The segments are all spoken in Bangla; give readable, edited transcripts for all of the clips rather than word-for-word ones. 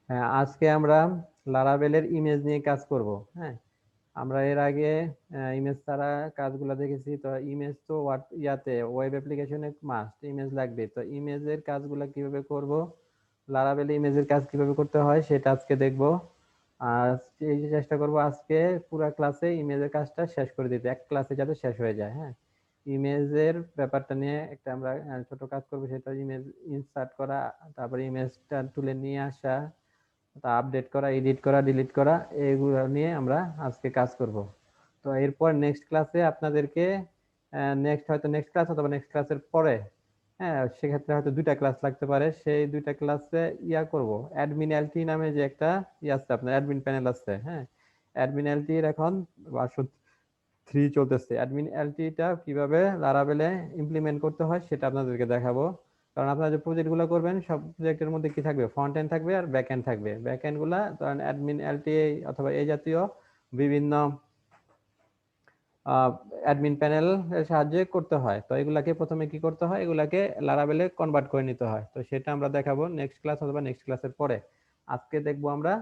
হ্যাঁ, আজকে আমরা লারাভেলের ইমেজ নিয়ে কাজ করব। হ্যাঁ, আমরা এর আগে ইমেজ ছাড়া কাজগুলো দেখেছি। তো ইমেজ তো ওয়েব অ্যাপ্লিকেশনে মাস্ট ইমেজ লাগবে। তো ইমেজের কাজগুলো কিভাবে করব, লারাভেলে ইমেজের কাজ কিভাবে করতে হয় সেটা আজকে দেখব। আর এই যে চেষ্টা করব আজকে পুরো ক্লাসে ইমেজের কাজটা শেষ করে দিতে, এক ক্লাসে যাতে শেষ হয়ে যায়। হ্যাঁ, ইমেজের ব্যাপারটা নিয়ে একটা আমরা ছোট কাজ করব, সেটা ইমেজ ইনসার্ট করা, তারপরে ইমেজটা তুলে নিয়ে আসা, তা আপডেট করা, এডিট করা, ডিলিট করা, এগুলো নিয়ে আমরা আজকে কাজ করব। তো এরপর নেক্সট ক্লাসে আপনাদেরকে নেক্সট ক্লাস অথবা নেক্সট ক্লাসের পরে, হ্যাঁ সেক্ষেত্রে হয়তো দুইটা ক্লাস লাগতে পারে, সেই দুইটা ক্লাসে করব অ্যাডমিন এলটি নামে যে একটা আছে, আপনার অ্যাডমিন প্যানেল আছে। হ্যাঁ, অ্যাডমিন এলটির এখন ভার্সন 3 চলতেছে। অ্যাডমিন এলটিটা কিভাবে লারাভেলে ইমপ্লিমেন্ট করতে হয় সেটা আপনাদেরকে দেখাবো। কারণ আপনারা যে প্রজেক্ট গুলো করবেন, সব প্রজেক্টের মধ্যে কি থাকবে, ফ্রন্ট এন্ড থাকবে আর ব্যাক এন্ড থাকবে। ব্যাক এন্ড গুলা ধরেন অ্যাডমিন এলটি অথবা এই জাতীয় বিভিন্ন অ্যাডমিন প্যানেল এর সাহায্যে করতে হয়। তো এগুলাকে প্রথমে কি করতে হয়, এগুলাকে লারাভেলে কনভার্ট করে নিতে হয়। তো সেটা আমরা দেখাবো নেক্সট ক্লাস অথবা নেক্সট ক্লাসের পরে। আজকে দেখবো আমরা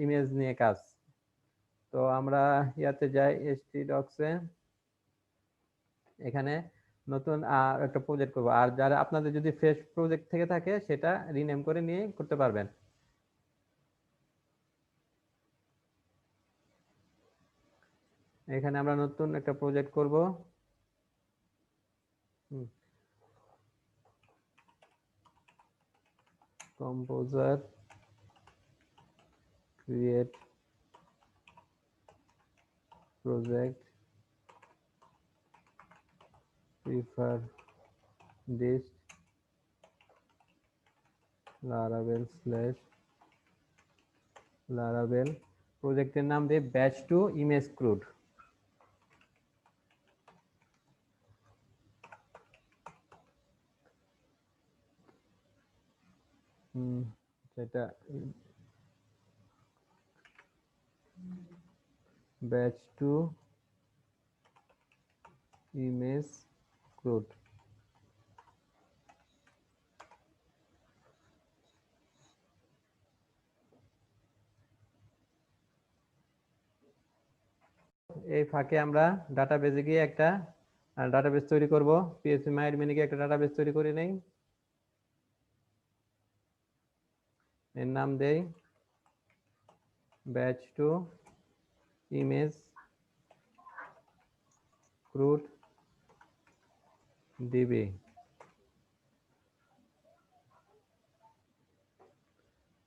ইমেজ নিয়ে কাজ। তো আমরা যাই এসটি ডক্সে। এখানে নতুন একটা প্রজেক্ট করব। আর যারা আপনাদের যদি ফ্রেশ প্রজেক্ট থেকে থাকে সেটা রিনেম করে নিয়ে করতে পারবেন। এখানে আমরা নতুন একটা প্রজেক্ট করব। Composer create project prefer this Laravel slash Laravel. প্রজেক্টের নাম দিয়ে ব্যাচ টু ইমেজ ক্রুড। সেটা ব্যাচ টু ইমেজ ক্রুড। এই ফাঁকে আমরা ডাটাবেজে গিয়ে একটা ডাটাবেস তৈরি করব। পিএসপি মাইডমিনে গিয়ে একটা ডাটাবেস তৈরি করে নেই। এর নাম দেই batch two image crud DB.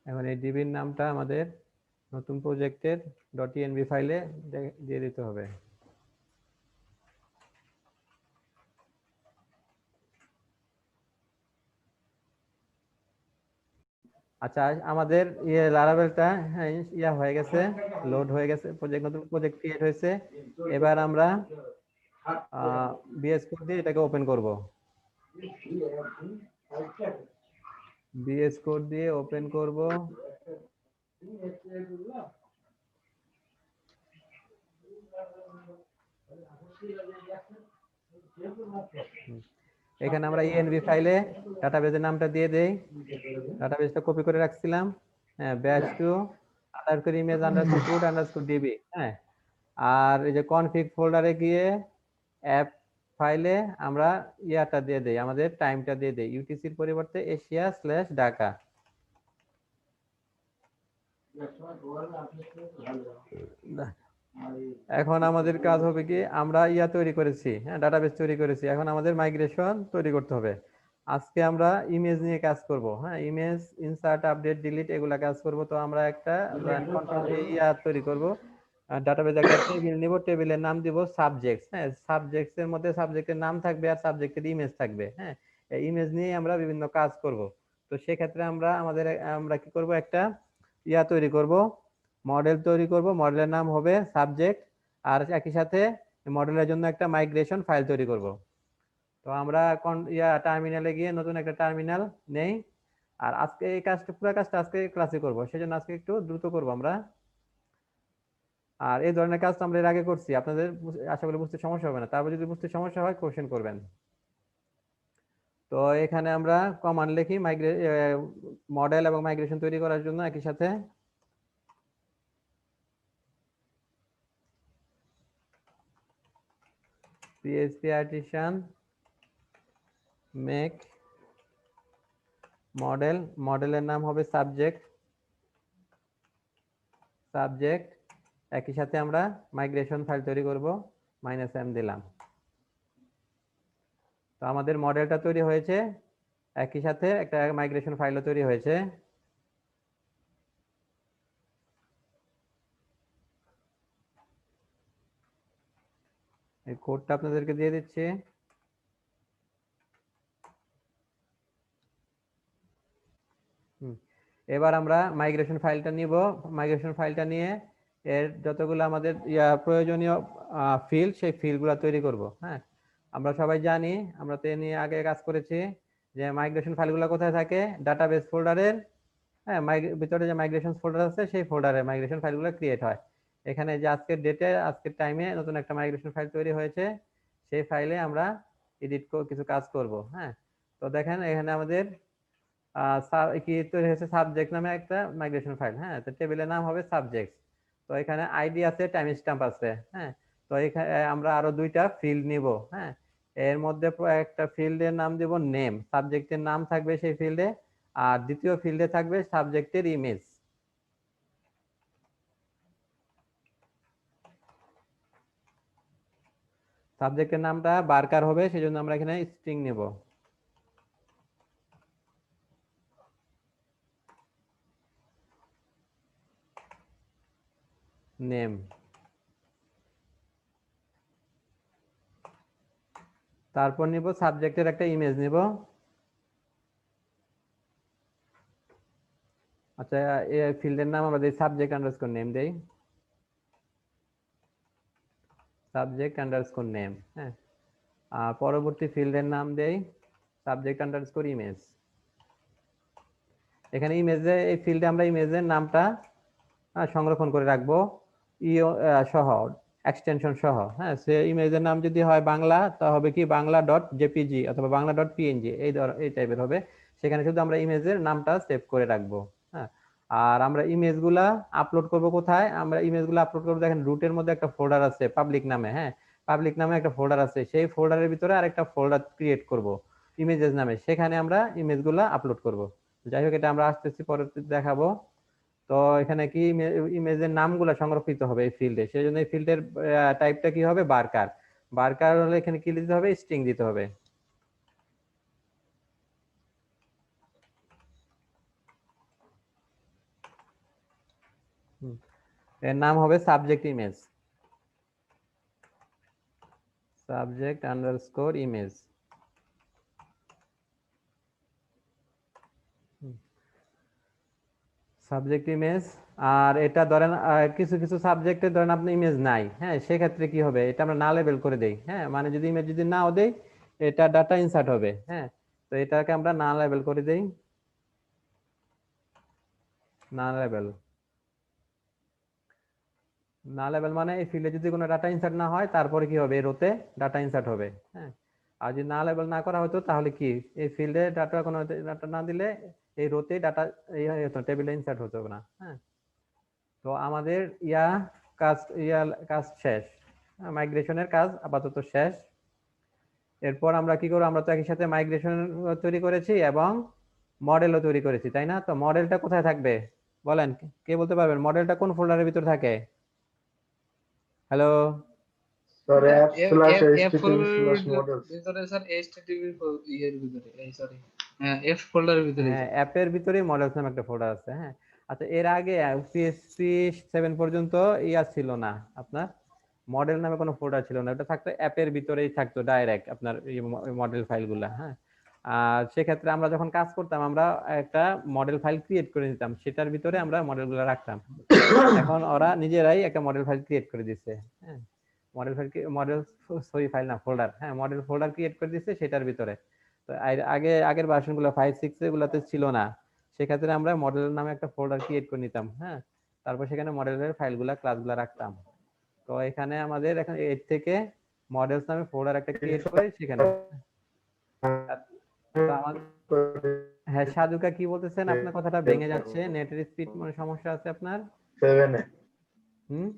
এখন এই ডিবির নামটা আমাদের নতুন প্রজেক্টের .env ফাইলে দিয়ে দিতে হবে। আচ্ছা, আমাদের লারাভেলটা হয়ে গেছে, লোড হয়ে গেছে, প্রজেক্ট নতুন প্রজেক্ট ক্রিয়েট হয়েছে। এবার আমরা বিএস কোড দিয়ে এটাকে ওপেন করব। বিএস কোড দিয়ে ওপেন করব। এখানে আমরা env ফাইলে ডাটাবেজের নামটা দিয়ে দেই। ডাটাবেসটা কপি করে রাখছিলাম। হ্যাঁ, batch two underscore image underscore crud underscore DB. হ্যাঁ, আর এই যে কনফিগ ফোল্ডারে গিয়ে অ্যাপ ফাইলে আমরা দিয়ে দেই, আমাদের টাইমটা দিয়ে দেই, ইউটিসির পরিবর্তে এশিয়া/ঢাকা। এখন আমাদের কাজ হবে কি, আমরা তৈরি করেছি, হ্যাঁ ডাটাবেস তৈরি করেছি, এখন আমাদের মাইগ্রেশন তৈরি করতে হবে। আজকে আমরা ইমেজ নিয়ে কাজ করব। হ্যাঁ, ইমেজ ইনসার্ট আপডেট ডিলিট এগুলা কাজ করব। তো আমরা একটা তৈরি করব, ডাটাবেজে একটা টেবিল নিব, টেবিলের নাম দিব সাবজেক্টস। হ্যাঁ, সাবজেক্টস এর মধ্যে সাবজেক্টের নাম থাকবে আর সাবজেক্টের ইমেজ থাকবে। হ্যাঁ, এই ইমেজ নিয়ে আমরা বিভিন্ন কাজ করব। তো সেক্ষেত্রে আমরা কি করব, একটা তৈরি করব, মডেল তৈরি করব। মডেলের নাম হবে সাবজেক্ট, আর একই সাথে মডেলের জন্য একটা মাইগ্রেশন ফাইল তৈরি করব। তো আমরা টার্মিনালে গিয়ে নতুন একটা টার্মিনাল নেই। আর আজকে এই কাজটা, পুরো কাজটা আজকে ক্লাসে করব, সেজন্য আজকে একটু দ্রুত করব আমরা। আর এই ধরনের কাজ তো আমরা এর আগে করছি, আপনাদের আশা করি বুঝতে সমস্যা হবে না। তারপর যদি বুঝতে সমস্যা হয় কোশ্চেন করবেন। তো তো এখানে আমরা কমান্ড লিখি মডেল এবং মাইগ্রেশন তৈরি করার জন্য একই সাথে PHP artisan make মডেল, মডেলের নাম হবে সাবজেক্ট, একই সাথে আমরা মাইগ্রেশন ফাইল তৈরি করব, -m দিলাম। তো আমাদের মডেলটা তৈরি হয়েছে, একই সাথে একটা মাইগ্রেশন ফাইলও তৈরি হয়েছে। এই কোডটা আপনাদেরকে দিয়ে দিচ্ছি। এবার আমরা মাইগ্রেশন ফাইলটা নিব, মাইগ্রেশন ফাইলটা নিয়ে এর যতগুলো আমাদের প্রয়োজনীয় ফিল্ড, সেই ফিল্ডগুলো তৈরি করব। হ্যাঁ, আমরা সবাই জানি, আমরা তো এ নিয়ে আগে কাজ করেছি, যে মাইগ্রেশন ফাইলগুলো কোথায় থাকে, ডাটাবেস ফোল্ডারের, হ্যাঁ, ভিতরে যে মাইগ্রেশন ফোল্ডার আছে সেই ফোল্ডারে মাইগ্রেশন ফাইলগুলো ক্রিয়েট হয়। এখানে যে আজকের ডেটে, আজকের টাইমে নতুন একটা মাইগ্রেশন ফাইল তৈরি হয়েছে, সেই ফাইলে আমরা এডিট কিছু কাজ করব। হ্যাঁ, তো দেখেন এখানে আমাদের কি তৈরি হয়েছে, সাবজেক্ট নামে একটা মাইগ্রেশন ফাইল। হ্যাঁ, তো টেবিলের নাম হবে সাবজেক্ট। তো এখানে আইডি আছে, টাইম স্ট্যাম্প আছে। হ্যাঁ, তো এখানে আমরা আরো দুইটা ফিল্ড নিব। হ্যাঁ, এর মধ্যে একটা ফিল্ডের নাম দেব নেম, সাবজেক্টের নাম থাকবে সেই ফিল্ডে, আর দ্বিতীয় ফিল্ডে থাকবে সাবজেক্টের ইমেজ। সাবজেক্টের নামটা বারকার হবে, সেজন্য আমরা এখানে স্ট্রিং নেব। নেম, তারপর নিব সাবজেক্টের একটা ইমেজ নিব। আচ্ছা, এই ফিল্ডের নাম আমরা দেই সাবজেক্ট আন্ডারস্কোর নেম দেই, সাবজেক্ট আন্ডারস্কোর নেম। হ্যাঁ, আর পরবর্তী ফিল্ডের নাম দেই সাবজেক্ট আন্ডারস্কোর ইমেজ। এখানে ইমেজে, এই ফিল্ডে আমরা ইমেজের নামটা সংরক্ষণ করে রাখবো সহ, এক্সটেনশন সহ। হ্যাঁ, সে ইমেজের নাম যদি হয় বাংলা, তা হবে কি বাংলা.jpg অথবা বাংলা.png, এই টাইপের হবে। সেখানে শুধু আমরা ইমেজের নামটা সেভ করে রাখবো। হ্যাঁ, আর আমরা ইমেজগুলা আপলোড করব কোথায়, আমরা ইমেজগুলো আপলোড করব, দেখেন রুটের মধ্যে একটা ফোল্ডার আছে পাবলিক নামে। হ্যাঁ, পাবলিক নামে একটা ফোল্ডার আছে, সেই ফোল্ডারের ভিতরে আরেকটা ফোল্ডার ক্রিয়েট করব ইমেজেস নামে, সেখানে আমরা ইমেজগুলা আপলোড করব। যাই হোক, এটা আমরা আসতেছি পরে দেখাবো। তো এখানে কি ইমেজের নামগুলো সংরক্ষিত হবে এই ফিল্ডে, সেই জন্য এই ফিল্ডের টাইপটা কি হবে, বারকার। বারকার হলে এখানে কি দিতে হবে, স্ট্রিং দিতে হবে। এর নাম হবে subject image, subject underscore image. Subject image. আর এটা ধরেন কিছু কিছু সাবজেক্টে ধরেন আপনি ইমেজ নাই, হ্যাঁ, সেক্ষেত্রে কি হবে, এটা আমরা না লেবেল করে দেই। হ্যাঁ, মানে যদি ইমেজ যদি নাও দেই, এটা ডাটা ইনসার্ট হবে। হ্যাঁ, তো এটাকে আমরা না লেবেল করে দেই, না লেবেল। না লেবেল মানে এই ফিল্ডে যদি কোনো ডাটা ইনসার্ট না হয়, তারপরে কি হবে, রোতে ডাটা ইনসার্ট হবে। হ্যাঁ, আর যদি না লেবেল না করা হতো, তাহলে কি এই ফিল্ডে ডাটা কোনো ডাটা না দিলে এই রোতে ডাটা টেবিলে ইনসার্ট হতো না। হ্যাঁ, তো আমাদের কাজ শেষ, মাইগ্রেশনের কাজ আপাতত শেষ। এরপর আমরা কি করব, আমরা তো একই সাথে মাইগ্রেশন তৈরি করেছি এবং মডেলও তৈরি করেছি, তাই না? তো মডেলটা কোথায় থাকবে বলেন, কে বলতে পারবেন মডেলটা কোন ফোল্ডারের ভিতর থাকে? হ্যালো, স্যার অ্যাপ/http/models ভিতরে, স্যার http এর ভিতরে, এই সরি, হ্যাঁ, এফ ফোল্ডারের ভিতরে। হ্যাঁ, অ্যাপের ভিতরে মডেলস নামে একটা ফোল্ডার আছে। হ্যাঁ, আচ্ছা, এর আগে পিএসপি 7 পর্যন্ত ছিল না আপনার, মডেল নামে কোনো ফোল্ডার ছিল না, ওটা থাকতো অ্যাপের ভিতরেই থাকতো ডাইরেক্ট আপনার মডেল ফাইলগুলা। হ্যাঁ, আর সেক্ষেত্রে আমরা যখন কাজ করতাম, আমরা একটা মডেল ফাইল ক্রিয়েট করে নিতাম, সেটার ভিতরে আমরা মডেলগুলো রাখতাম। এখন ওরা নিজেরাই একটা মডেল ফাইল ক্রিয়েট করে দিচ্ছে। হ্যাঁ, ফাইল না, ফোল্ডার। হ্যাঁ, মডেল ফোল্ডার ক্রিয়েট করে দিচ্ছে সেটার ভিতরে। তো আগের ভার্সনগুলো 5, 6 এগুলোতে ছিল না, সেক্ষেত্রে আমরা মডেল নামে একটা ফোল্ডার ক্রিয়েট করে নিতাম। হ্যাঁ, তারপর সেখানে মডেলের ফাইলগুলা, ক্লাসগুলা রাখতাম। তো এখানে আমাদের এখন 8 থেকে মডেলস নামে ফোল্ডার একটা ক্রিয়েট করে সেখানে তো আমার হ্যাঁ সাধুকা কি বলতেছেন? আপনার কথাটা ভেঙে যাচ্ছে, নেটের স্পিড সমস্যা আছে আপনার। 7 এ হুম,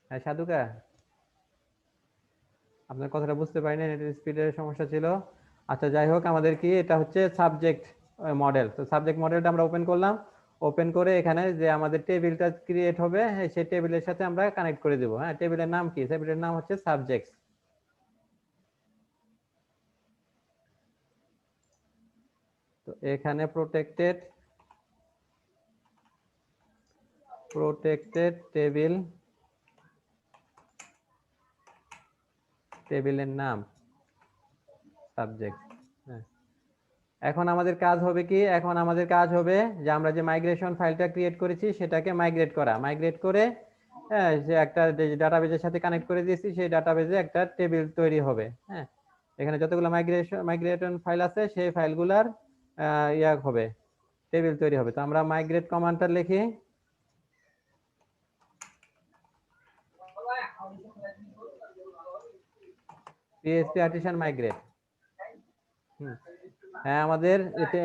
হ্যাঁ সাধুকা, আপনার কথাটা বুঝতে পারিনি, নেটের স্পিডের সমস্যা ছিল। আচ্ছা যাই হোক, আমাদের কি এটা হচ্ছে সাবজেক্ট মডেল। তো সাবজেক্ট মডেলটা আমরা ওপেন করলাম, ওপেন করে এখানে যে আমাদের টেবিলটা ক্রিয়েট হবে সেই টেবিলের সাথে আমরা কানেক্ট করে দেবো। হ্যাঁ, টেবিলের নাম কি? টেবিলের নাম হচ্ছে সাবজেক্ট। তো এখানে প্রোটেক্টেড টেবিলের নাম সাবজেক্ট। হ্যাঁ, এখন আমাদের কাজ হবে কি? এখন আমাদের কাজ হবে যে আমরা যে মাইগ্রেশন ফাইলটা ক্রিয়েট করেছি সেটাকে মাইগ্রেট করে হ্যাঁ যে একটা ডাটাবেজের সাথে কানেক্ট করে দিয়েছি, সেই ডাটাবেজে একটা টেবিল তৈরি হবে। হ্যাঁ, এখানে যতগুলো মাইগ্রেশন ফাইল আছে সেই ফাইলগুলার ইয়া হবে, টেবিল তৈরি হবে। তো আমরা মাইগ্রেট কমান্ডটা লিখি, PHP আর্টিসান মাইগ্রেট। হ্যাঁ, আমাদের এতে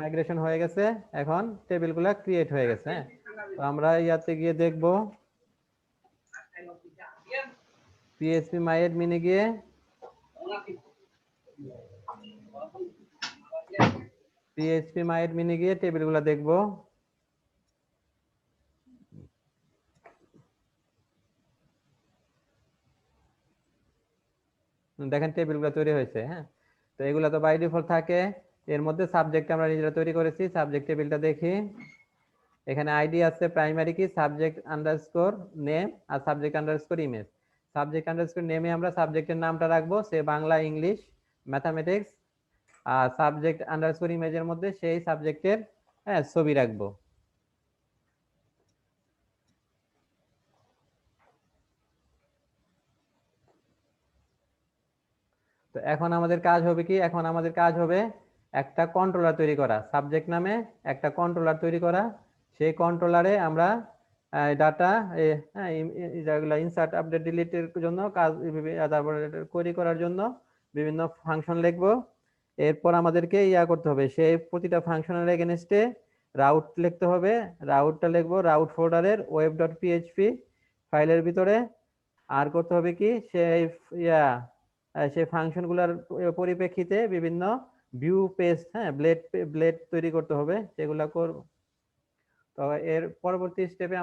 মাইগ্রেশন হয়ে গেছে, এখন টেবিলগুলো ক্রিয়েট হয়ে গেছে। হ্যাঁ, তো আমরা ইয়াতে গিয়ে দেখব, PHP মাইএডমিনে গিয়ে টেবিলগুলো দেখব। দেখেন টেবিলগুলো তৈরি হয়েছে। হ্যাঁ, তো এগুলো তো বাই ডিফল্ট থাকে। এর মধ্যে সাবজেক্ট আমরা নিজেরা তৈরি করেছি। সাবজেক্ট টেবিলটা দেখি, এখানে আইডি আছে primary key subject underscore name আর subject underscore image. Subject underscore নেমে আমরা সাবজেক্টের নামটা রাখবো, সে বাংলা, ইংলিশ, ম্যাথামেটিক্স। আর সাবজেক্ট আন্ডারস্কোর ইমেজের মধ্যে সেই সাবজেক্টের ছবি রাখবো। তো এখন আমাদের কাজ হবে কি? এখন আমাদের কাজ হবে একটা কন্ট্রোলার তৈরি করা, সাবজেক্ট নামে একটা কন্ট্রোলার তৈরি করা। সেই কন্ট্রোলারে আমরা ডাটা যেগুলো ইনসার্ট, আপডেট, ডিলিটের জন্য কাজ, তারপরে কোয়েরি করার জন্য বিভিন্ন ফাংশন লিখবো। এরপর আমাদেরকে ইয়া করতে হবে, সেই প্রতিটা ফাংশনের এগেনস্টে রাউট লিখতে হবে। রাউটটা লিখবো রাউট ফোল্ডারের web.php ফাইলের ভিতরে। আর করতে হবে কি, সেই ইয়া সেই ফাংশনগুলোর পরিপ্রেক্ষিতে বিভিন্ন ভিউ পেজ, হ্যাঁ ব্লেড তৈরি করতে হবে, সেগুলো করব। তো এর পরবর্তী স্টেপে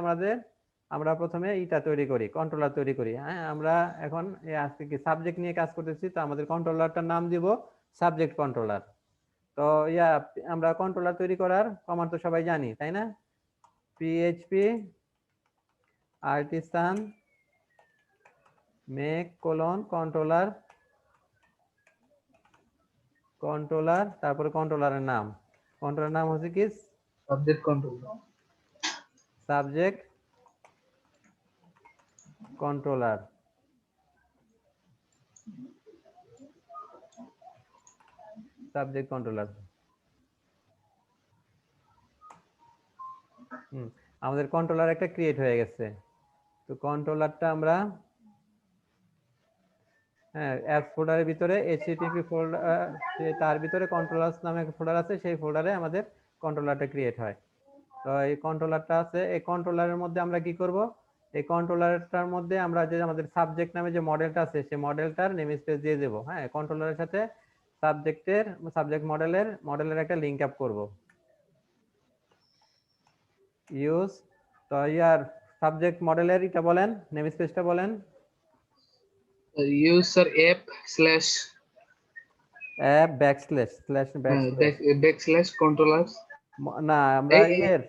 আমরা প্রথমে ইটা তৈরি করি, কন্ট্রোলার তৈরি করি। হ্যাঁ, আমরা এখন আজকে কি সাবজেক্ট নিয়ে কাজ করতেছি, তো আমাদের কন্ট্রোলারটার নাম দিব সাবজেক্ট কন্ট্রোলার। তো আমরা কন্ট্রোলার তৈরি করার কমান্ড তো সবাই জানি, তাই না? PHP আর্টিসান মেক কন্ট্রোলার, তারপরে কন্ট্রোলারের নাম হচ্ছে কি সাবজেক্ট কন্ট্রোলার। আমাদের কন্ট্রোলার একটা ক্রিয়েট হয়ে গেছে। তো কন্ট্রোলারটা আমরা অ্যাপস ফোল্ডারের ভিতরে HTTP ফোল্ডার, তার ভিতরে কন্ট্রোলার্স নামে একটা ফোল্ডার আছে, সেই ফোল্ডারে আমাদের কন্ট্রোলারটা ক্রিয়েট হয়। তো এই কন্ট্রোলারটা আছে, এই কন্ট্রোলারের মধ্যে আমরা কি করব? এই কন্ট্রোলারটার মধ্যে আমরা যে আমাদের সাবজেক্ট নামে যে মডেলটা আছে সেই মডেলটার নেম স্পেস দিয়ে দেব। হ্যাঁ, কন্ট্রোলারের সাথে সাবজেক্ট মডেলের একটা লিংক আপ করব। ইউজ, তো ইয়ার সাবজেক্ট মডেলের এটা বলেন, নেম স্পেসটা বলেন। user app slash backslash controllers না, আমরা এর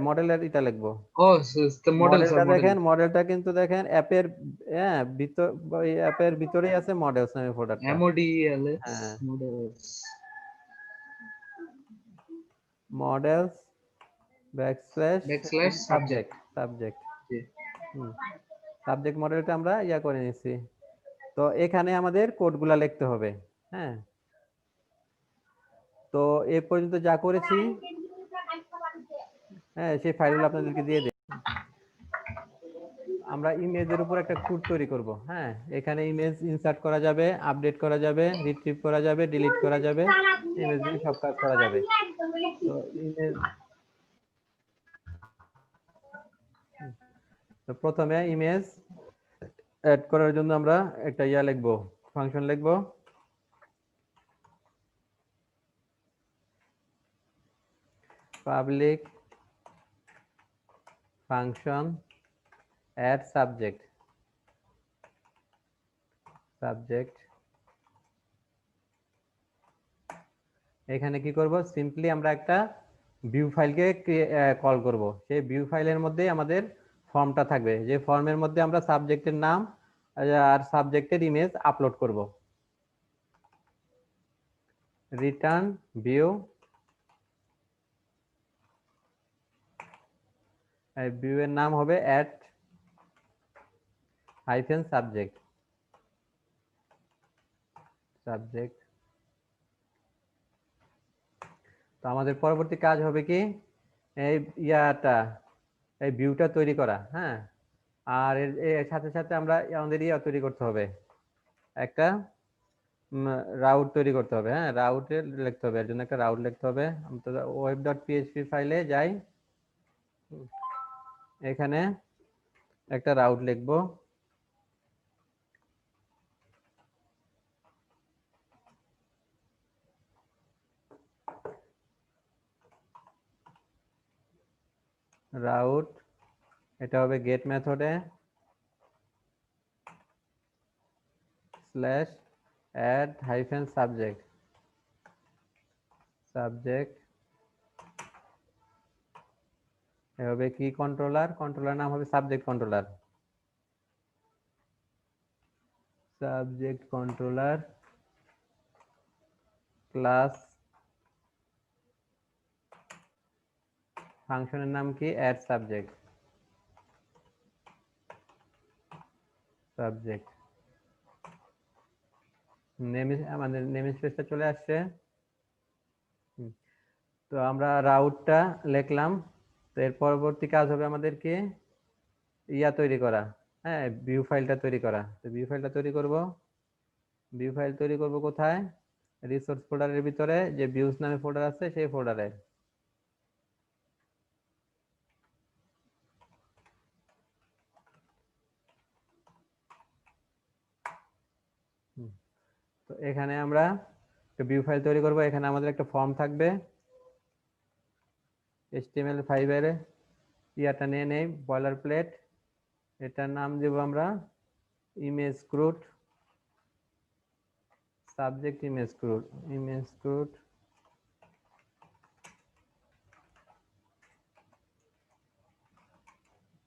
মডেলের এটা লিখবো। the model মডেলটা দেখেন, মডেলটা কিন্তু দেখেন অ্যাপের অ্যাপের ভিতরেই আছে মডেলস নামে ফোল্ডারটা। মডেলস সাবজেক্ট সাবজেক্ট মডেলটা আমরা করে নিছি। তো এখানে আমাদের কোডগুলা লিখতে হবে। হ্যাঁ, তো এ পর্যন্ত যা করেছি সেই ফাইলগুলো আপনাদেরকে দিয়ে দিই। আমরা আমরা ইমেজের উপর একটা কোড তৈরি করব। হ্যাঁ, এখানে ইমেজ ইনসার্ট করা যাবে, আপডেট করা যাবে, রিট্রিভ করা যাবে, ডিলিট করা যাবে, ইমেজ দিয়ে সব কাজ করা যাবে। তো ইমেজ, তো প্রথমে ইমেজ অ্যাড করার জন্য আমরা একটা লিখব, ফাংশন লিখব, পাবলিক ফাংশন অ্যাড সাবজেক্ট। এখানে কি করব, সিম্পলি আমরা একটা ভিউ ফাইলকে কল করব। সেই ভিউ ফাইলের মধ্যে আমাদের ফর্মটা থাকবে, যে ফর্মের মধ্যে আমরা সাবজেক্টের নাম আর সাবজেক্টের ইমেজ আপলোড করব। রিটার্ন ভিউ, ভিউ এর নাম হবে অ্যাড হাইফেন সাবজেক্ট। তো আমাদের পরবর্তী কাজ হবে কি, এই এই ভিউটা তৈরি করা। হ্যাঁ, আর এর সাথে সাথে আমরা আমাদের তৈরি করতে হবে, একটা রাউট তৈরি করতে হবে। হ্যাঁ, রাউটে লিখতে হবে, এর জন্য একটা রাউট লিখতে হবে। আমরা web.php ফাইলে যাই, এখানে একটা রাউট লিখবো। রাউট, এটা হবে গেট মেথডে স্ল্যাশ অ্যাড হাইফেন সাবজেক্ট। এভাবে কি কন্ট্রোলার নাম হবে সাবজেক্ট কন্ট্রোলার ক্লাস ফাংশনের নাম কি অ্যাড সাবজেক্ট। আমাদের নেম স্পেসটা চলে আসছে। তো আমরা রাউটটা লিখলাম। তো এর পরবর্তী কাজ হবে আমাদেরকে তৈরি করা, হ্যাঁ, ভিউ ফাইলটা তৈরি করা। তো ভিউ ফাইলটা তৈরি করব কোথায়, রিসোর্স ফোল্ডারের ভিতরে যে ভিউস নামে ফোল্ডার আছে সেই ফোল্ডারে। তো এখানে আমরা একটা ভিউ ফাইল তৈরি করব। এখানে আমাদের একটা ফর্ম থাকবে, HTML5 এর নিয়ে নেই বয়লার প্লেট। এটার নাম দেব আমরা image crud, subject image crud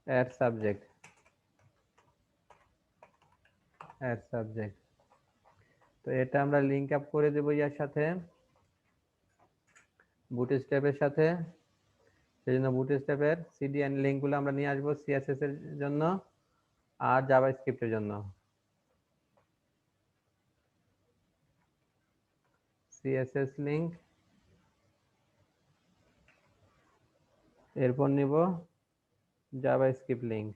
add subject. তো এটা আমরা লিংক আপ করে দেব সাথে, বুটস্ট্র্যাপের সাথে। সেই জন্য বুটস্ট্র্যাপের সিডিএন লিঙ্কগুলো আমরা নিয়ে আসবো সিএসএস এর জন্য আর জাভাস্ক্রিপ্টের জন্য। সিএসএস লিঙ্ক, এরপর নিব জাভাস্ক্রিপ্ট লিঙ্ক।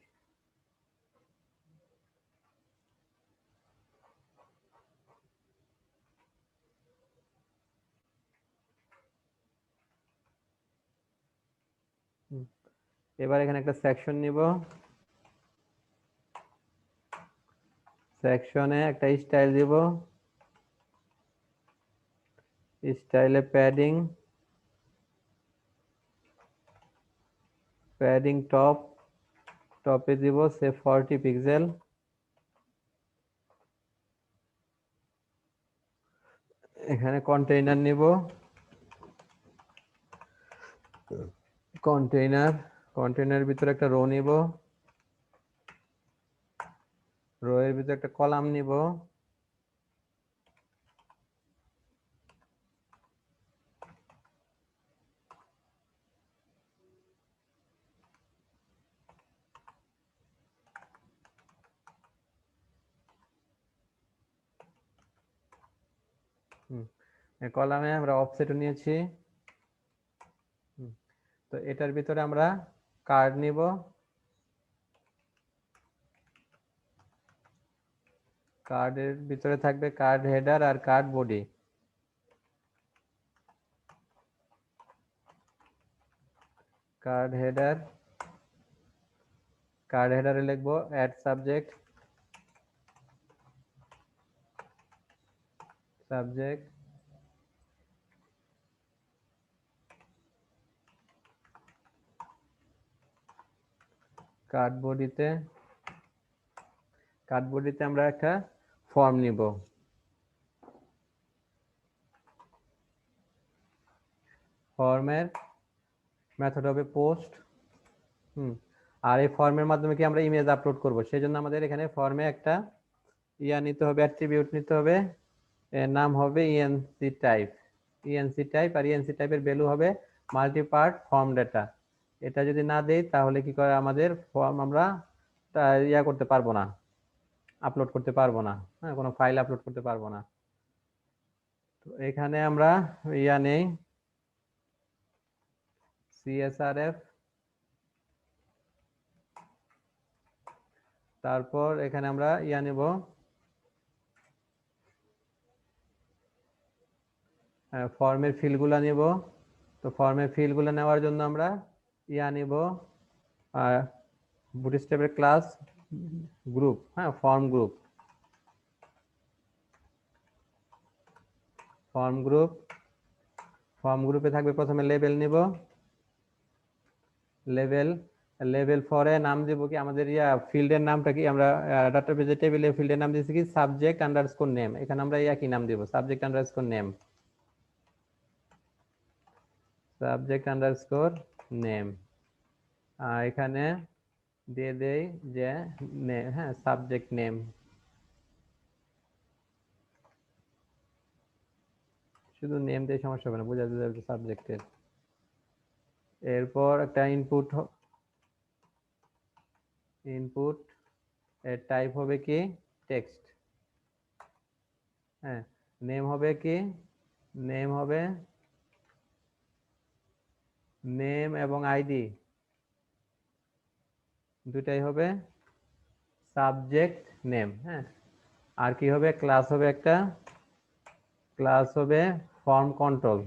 এবার এখানে একটা সেকশন নিব, সেকশনে একটা স্টাইল দিব, স্টাইলে প্যাডিং টপে দিব সে 40 পিক্সেল। এখানে কন্টেইনার নিব, কন্টেইনার ভিতরে একটা রো নিব, রো এর ভিতরে একটা কলাম নিব, কলামে আমরা অফসেটও নিয়েছি। তো এটার ভিতরে আমরা কার্ড নিব, কার্ডের ভিতরে থাকবে কার্ড হেডার আর কার্ড বডি। কার্ড হেডারে লিখবো অ্যাড সাবজেক্ট কার্ড বডিতে আমরা একটা ফর্ম নিব। ফর্মের মেথড হবে পোস্ট। আর এই ফর্মের মাধ্যমে কি আমরা ইমেজ আপলোড করব, সেই জন্য আমাদের এখানে ফর্মে একটা নিতে হবে, অ্যাট্রিবিউট নিতে হবে। এর নাম হবে ইএনসি টাইপ। আর ইএনসি টাইপের ভ্যালু হবে মাল্টিপার্ট ফর্ম ডেটা। এটা যদি না দেই তাহলে কি করে আমাদের ফর্ম আমরা করতে পারবো না, আপলোড করতে পারবো না। হ্যাঁ, কোনো ফাইল আপলোড করতে পারবো না। তো এখানে আমরা নেই CSRF, তারপর এখানে আমরা নেব ফর্মের ফিল্ডগুলো নিব। তো ফর্মের ফিল্ডগুলো নেওয়ার জন্য আমরা নিব বুটস্ট্র্যাপের ক্লাস গ্রুপ। হ্যাঁ, ফর্ম গ্রুপে থাকবে প্রথমে লেবেল নিব। লেভেল 4 এ নাম দেব কি আমাদের ফিল্ডের নামটা কি, আমরা ডাটাবেজে টেবিলে ফিল্ডের নাম দিয়েছি কি সাবজেক্ট আন্ডারস্কোর নেম। এখানে আমরা কি নাম দেব, সাবজেক্ট আন্ডারস্কোর নেম। এখানে দিয়ে দেই যে হ্যাঁ সাবজেক্ট নেম, শুধু নেম দিয়ে সমস্যা হবে না, বোঝা যাবে সাবজেক্টের। এরপর একটা ইনপুট এর টাইপ হবে কি টেক্সট। হ্যাঁ, নেম হবে কি, নেম এবং আইডি দুটাই হবে সাবজেক্ট নেম। হ্যাঁ, আর কি হবে, ক্লাস হবে একটা, ফর্ম কন্ট্রোল।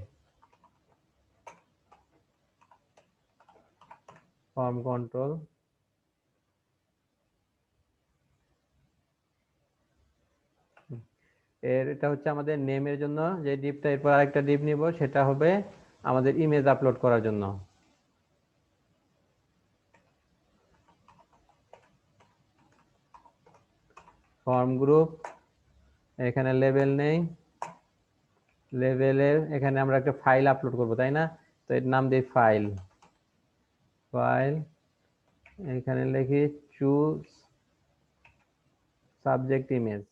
এটা হচ্ছে আমাদের নেমের জন্য যে ডিপটা। এরপর আরেকটা ডিপ নিব, সেটা হবে আমাদের ইমেজ আপলোড করার জন্য। ফর্ম গ্রুপ, এখানে লেবেল নেই, লেবেলের এখানে আমরা একটা ফাইল আপলোড করব, তাই না? তো এর নাম দিই ফাইল। এখানে লিখি চুজ সাবজেক্ট ইমেজ।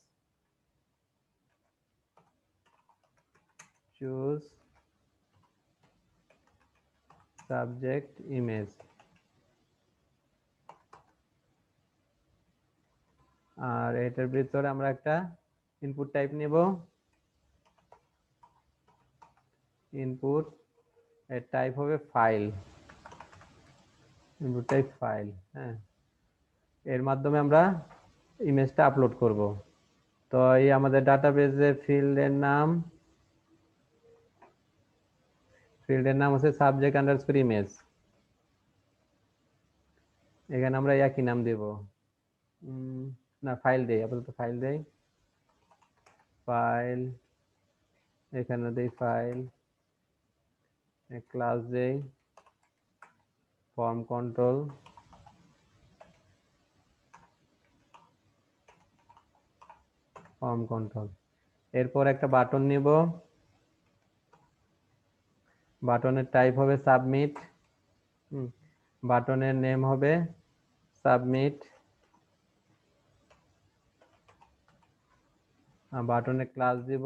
আর এটার ভিতরে আমরা একটা ইনপুট টাইপ নিব। ইনপুট এর টাইপ হবে ফাইল, ইনপুট টাইপ ফাইল। হ্যাঁ, এর মাধ্যমে আমরা ইমেজটা আপলোড করব। তো এই আমাদের ডাটাবেজে ফিল্ডের নাম হচ্ছে সাবজেক্ট আন্ডারস্কোর ইমেজ। এখানে আমরা একই নাম দেব, না ফাইল দেই, আপাতত ফাইল দেই। এখানে দেই ফাইল, ক্লাস দেই ফর্ম কন্ট্রোল, এরপর একটা বাটন নিব। বাটনের টাইপ হবে সাবমিট। বাটনের নেম হবে সাবমিট। বাটনে ক্লাস দিব,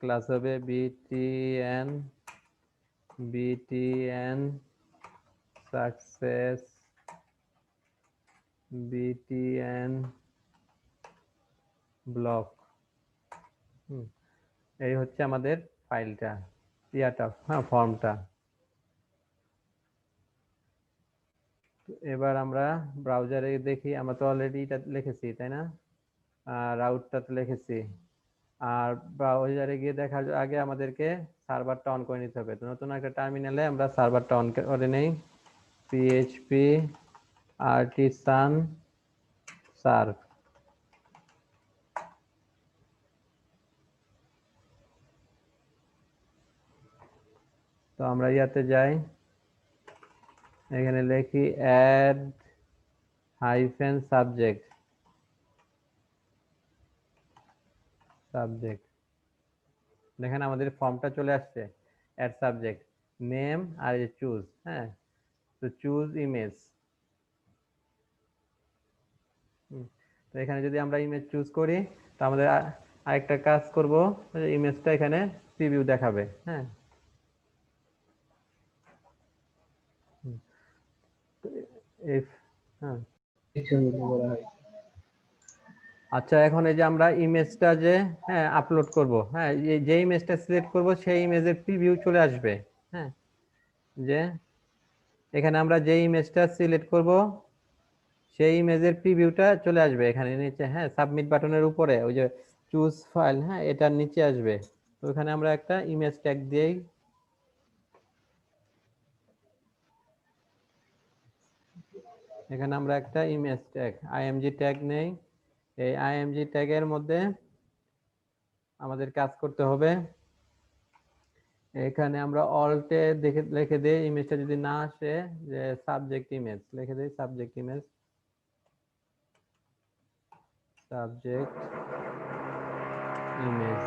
ক্লাস হবে বিটিএন সাকসেস, বিটিএন ব্লক। এই হচ্ছে আমাদের ফাইলটা, হ্যাঁ ফর্মটা। এবার আমরা ব্রাউজারে দেখি, আমরা তো অলরেডি এটা লিখেছি তাই না, রাউটটা তো লিখেছি। আর ব্রাউজারে গিয়ে দেখার আগে আমাদেরকে সার্ভারটা অন করে নিতে হবে। তো নতুন একটা টার্মিনালে আমরা সার্ভারটা অন করে নেই, পিএইচপি আর্টিসান সার্ভ। তো আমরা ইয়াতে যাই, এখানে লিখি অ্যাড হাইফেন সাবজেক্ট, দেখেন আমাদের ফর্মটা চলে আসছে, অ্যাড সাবজেক্ট নেম আর চুজ। হ্যাঁ, তো চুজ ইমেজ। তো এখানে যদি আমরা ইমেজ চুজ করি, তো আমাদের আরেকটা কাজ করব, ইমেজটা এখানে প্রিভিউ দেখাবে। হ্যাঁ, হ্যাঁ আচ্ছা, এখন এই যে আমরা ইমেজটা যে হ্যাঁ আপলোড করব, হ্যাঁ যে ইমেজটা সিলেক্ট করব সেই ইমেজের প্রিভিউ চলে আসবে। হ্যাঁ, যে এখানে আমরা যে ইমেজটা সিলেক্ট করব সেই ইমেজের প্রিভিউটা চলে আসবে এখানে নিচে। হ্যাঁ, সাবমিট বাটনের উপরে ওই যে চুজ ফাইল, হ্যাঁ এটার নিচে আসবে। তো ওখানে আমরা একটা ইমেজ ট্যাগ দিয়েই, এখানে আমরা একটা ইমেজ ট্যাগ আইএমজি ট্যাগ নেই। এই আইএমজি ট্যাগের মধ্যে আমাদের কাজ করতে হবে, এখানে আমরা অল্টে দেখে লিখে দিই, ইমেজটা যদি না আসে যে সাবজেক্ট ইমেজ লিখে দিই, সাবজেক্ট ইমেজ, সাবজেক্ট ইমেজ।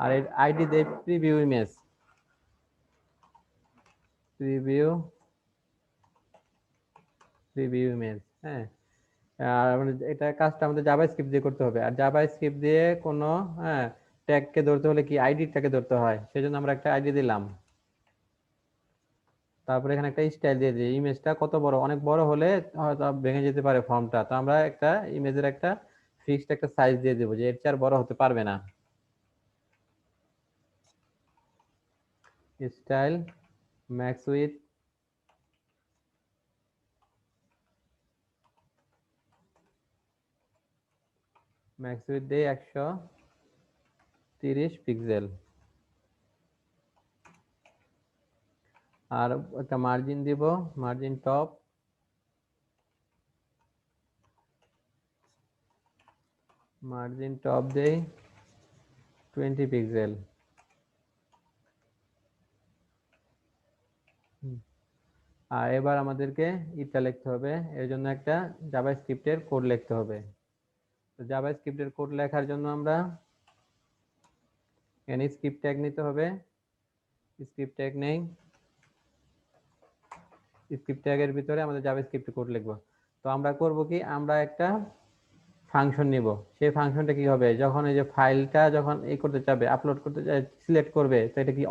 আর এর আইডি দেই প্রিভিউ ইমেজ, প্রিভিউ ইমেজ। হ্যাঁ, আর এটা কাজটা আমাদের জাভাস্ক্রিপ্ট দিয়ে করতে হবে। আর জাভাস্ক্রিপ্ট দিয়ে কোনো হ্যাঁ ট্যাগকে ধরতে হলে কি আইডিটাকে ধরতে হয়, সেজন্য আমরা একটা আইডি দিলাম। তারপরে এখানে একটা স্টাইল দিয়ে দিই, ইমেজটা কত বড়, অনেক বড় হলে হয়তো ভেঙে যেতে পারে ফর্মটা। তো আমরা একটা ইমেজের একটা ফিক্সড একটা সাইজ দিয়ে দেবো, যে এর চেয়ে আর বড় হতে পারবে না। স্টাইল ম্যাক্স উইথ দিয়ে 130 পিক্সেল। আর একটা মার্জিন দিব, মার্জিন টপ, দেই 20 পিক্সেল। আর এবার আমাদেরকে ইটা লিখতে হবে, এর জন্য একটা জাভাস্ক্রিপ্টের কোড লিখতে হবে। তো জাভাস্ক্রিপ্টের কোড লেখার জন্য আমরা এখানে স্ক্রিপ্ট ট্যাগ নিতে হবে, স্ক্রিপ্ট ট্যাগ নেই, স্ক্রিপ্ট ট্যাগের ভিতরে আমাদের জাভাস্ক্রিপ্ট কোড লিখবো। তো আমরা করব কি, আমরা একটা ফাংশন নিব, সেই ফাংশনটা কি হবে, যখন এই যে ফাইলটা যখন এই করতে চাবে, আপলোড করতে সিলেক্ট করবে, তো এটা কি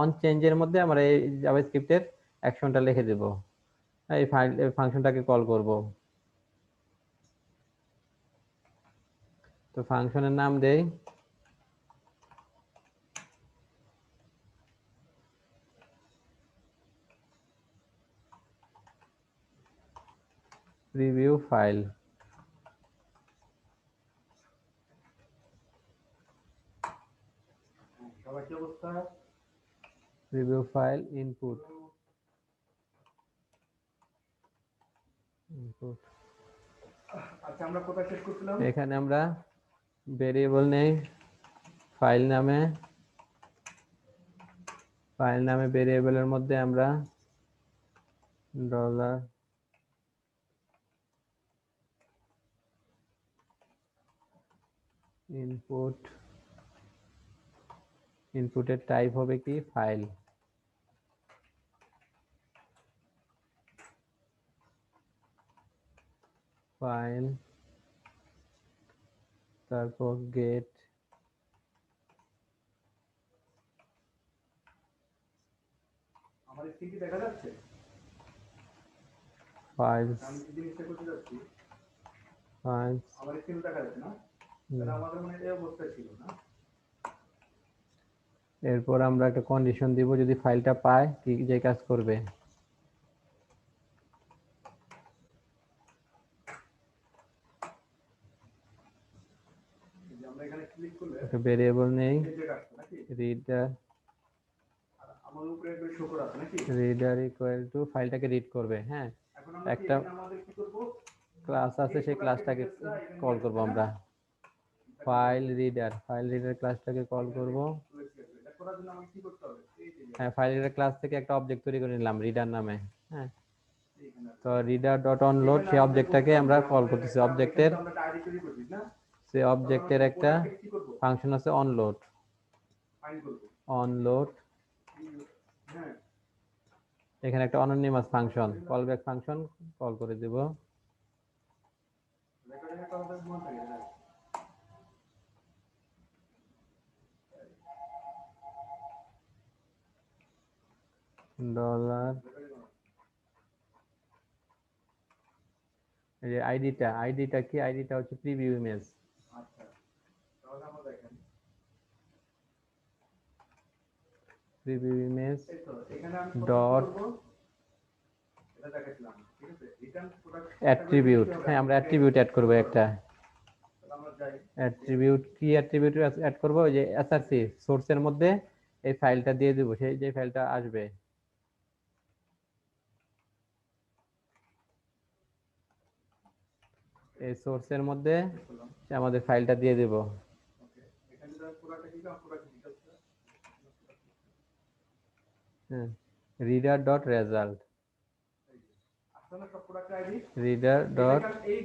অন চেঞ্জের মধ্যে আমরা এই জাভাস্ক্রিপ্টের অ্যাকশনটা লিখে দেব, এই ফাইল ফাংশনটাকে কল করব। তো ফাংশনের নাম দেই preview file. Preview file input, আচ্ছা আমরা কোথায় সেট করছিলাম? এখানে আমরা ভেরিয়েবল নেই, ফাইল নামে ভেরিয়েবলের মধ্যে আমরা ডলার ইনপুটের টাইপ হবে কি ফাইল, তারপর গেট আমার স্ক্রিন দেখা যাচ্ছে? ফাইল, আমি যে জিনিসটা করতে যাচ্ছি ফাইলস আমার স্ক্রিন দেখা যাচ্ছে না, তাহলে আমাদের মানে এই অবস্থা ছিল না। এরপর আমরা একটা কন্ডিশন দিব, যদি ফাইলটা পায় কি যে কাজ করবে। এই যে আমরা এখানে ক্লিক করলে একটা ভেরিয়েবল নেই, এই যে কাজটা নাকি, রিডার আর আমার উপরে একবার শো করা আছে নাকি। রিডার ইকুয়াল টু ফাইলটাকে রিড করবে। হ্যাঁ, এখন আমরা কি একটা এখানে আমাদের কি করব, ক্লাস আছে, এই সেই প্রোডাক্টের ক্লাসটাকে ডিটেইলসটা এখানে কল নিয়ে করব আসবে না, আমরা। ফাইল রিডার ক্লাসটাকে কল করব। এটা করার জন্য আমাকে কি করতে হবে, এই যে হ্যাঁ, ফাইল রিডার ক্লাস থেকে একটা অবজেক্ট তৈরি করে নিলাম রিডার নামে। হ্যাঁ, এইখানে তো রিডার ডট অনলোড এখানে সেই আমাদের অবজেক্টটাকে বলছিলাম আমরা যে কল আমাদের করতেছি। একটা এখানে অবজেক্টের তো আমরা একটা আইডি তৈরি করছি না, সেই তখন অবজেক্টের আমরা একটা প্রোডাক্টকে কি করব, ফাংশন আছে অনলোড। ফাইন্ড করব। অনলোড হ্যাঁ, এখানে একটা anonymous function call back function call করে দেব। রেকর্ডিং এর কথা মনে থাকে না। ডলার এই যে আইডিটা কি, আইডিটা হচ্ছে প্রিভিউ ইমেজ। আচ্ছা, তাহলে আমরা দেখেন প্রিভিউ ইমেজ এই তো এখানে আমি ডট করব, এটা দেখাচ্ছিলাম ঠিক আছে, রিটার্ন প্রোডাক্ট অ্যাট্রিবিউট। হ্যাঁ, আমরা অ্যাট্রিবিউট অ্যাড করব একটা। তাহলে আমরা যাই, অ্যাট্রিবিউট কি অ্যাট্রিবিউট অ্যাড করব, ওই যে এসআরসি সোর্সের মধ্যে এই ফাইলটা দিয়ে দেব, সেই যে ফাইলটা আসবে এই সোর্সের মধ্যে আমাদের ফাইলটা দিয়ে দেব। ওকে, এখানে যদি প্রোডাক্টটা কি কাম প্রোডাক্ট ডিটেইলসটা, হ্যাঁ, রিডার ডট রেজাল্ট, আসলে সব প্রোডাক্ট আইডি রিডার ডট এই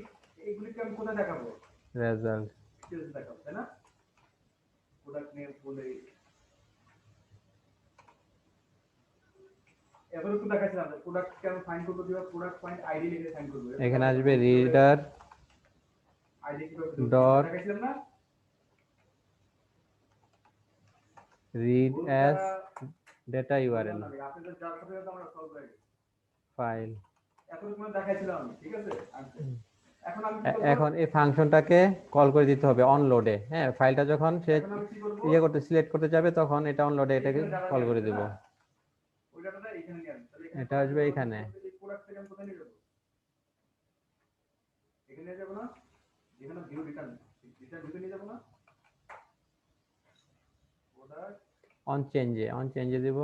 এইগুলিকে আমি কোথায় দেখাবো, রেজাল্ট। ডিটেইলস দেখাবো তাই না, প্রোডাক্ট নেম বলে এবারে তো দেখাচ্ছিলাম যে প্রোডাক্ট কে আমি ফাইন্ড করতে দিব, প্রোডাক্ট ফাইন্ড আইডি লিখে ফাইন্ড করব। এখানে আসবে রিডার আইডি কিভাবে ডট দেখাচ্ছিলাম না, read as data URL আপনাদের যার সাথে আমরা সলভ হয়ে গেছে ফাইল। এতটুকু দেখাইছিলাম আমি, ঠিক আছে। এখন আমি কি করব, এখন এই ফাংশনটাকে কল করে দিতে হবে অনলোডে। হ্যাঁ, ফাইলটা যখন সে এখন আমি কি করব, সিলেক্ট করতে যাবে তখন এটা অনলোডে এটাকে কল করে দেব। ওই ডাটাটা এখানে নিয়ে আসবে, তাহলে এটা আসবে এখানে। এই প্রোডাক্ট থেকে আমি কোথায় নিয়ে যাব, এখানে নিয়ে যাব না, এখানে ভিউ রিটার্ন ভিউ নিয়ে যাব না, প্রোডাক্ট অন চেঞ্জে দেব,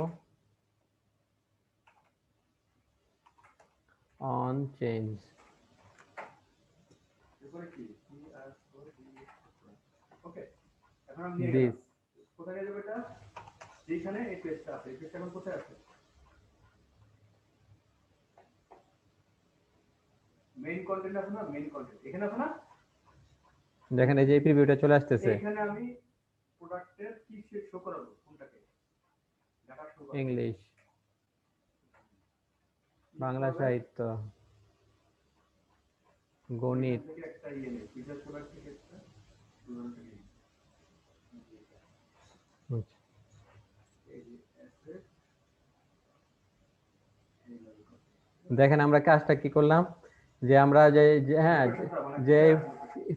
অন চেঞ্জ এরপরে কি ওকে। এখন আমি নিয়ে দিস। গেলাম, কোথায় নিয়ে যাব এটা, এইখানে এই পেজটা আছে, এই পেজটা এখন কোথায় আছে, মেইন কন্টেন্ট আছে না, মেইন কন্টেন্ট এখানে আছে না, দেখেন এই যে প্রিভিউটা চলে আসতেছে। এখানে আমি প্রোডাক্টের কি শেড শো করাবো, কোনটাকে ডাটা শো করাবো, ইংলিশ, বাংলা সাহিত্য, গণিত। থেকে একটা ইয়ে নেই, ফিচার প্রোডাক্ট থেকে একটা স্টুডেন্ট থেকে এই যে অ্যাসেট, দেখেন আমরা কাজটা কি করলাম, যে আমরা হ্যাঁ যে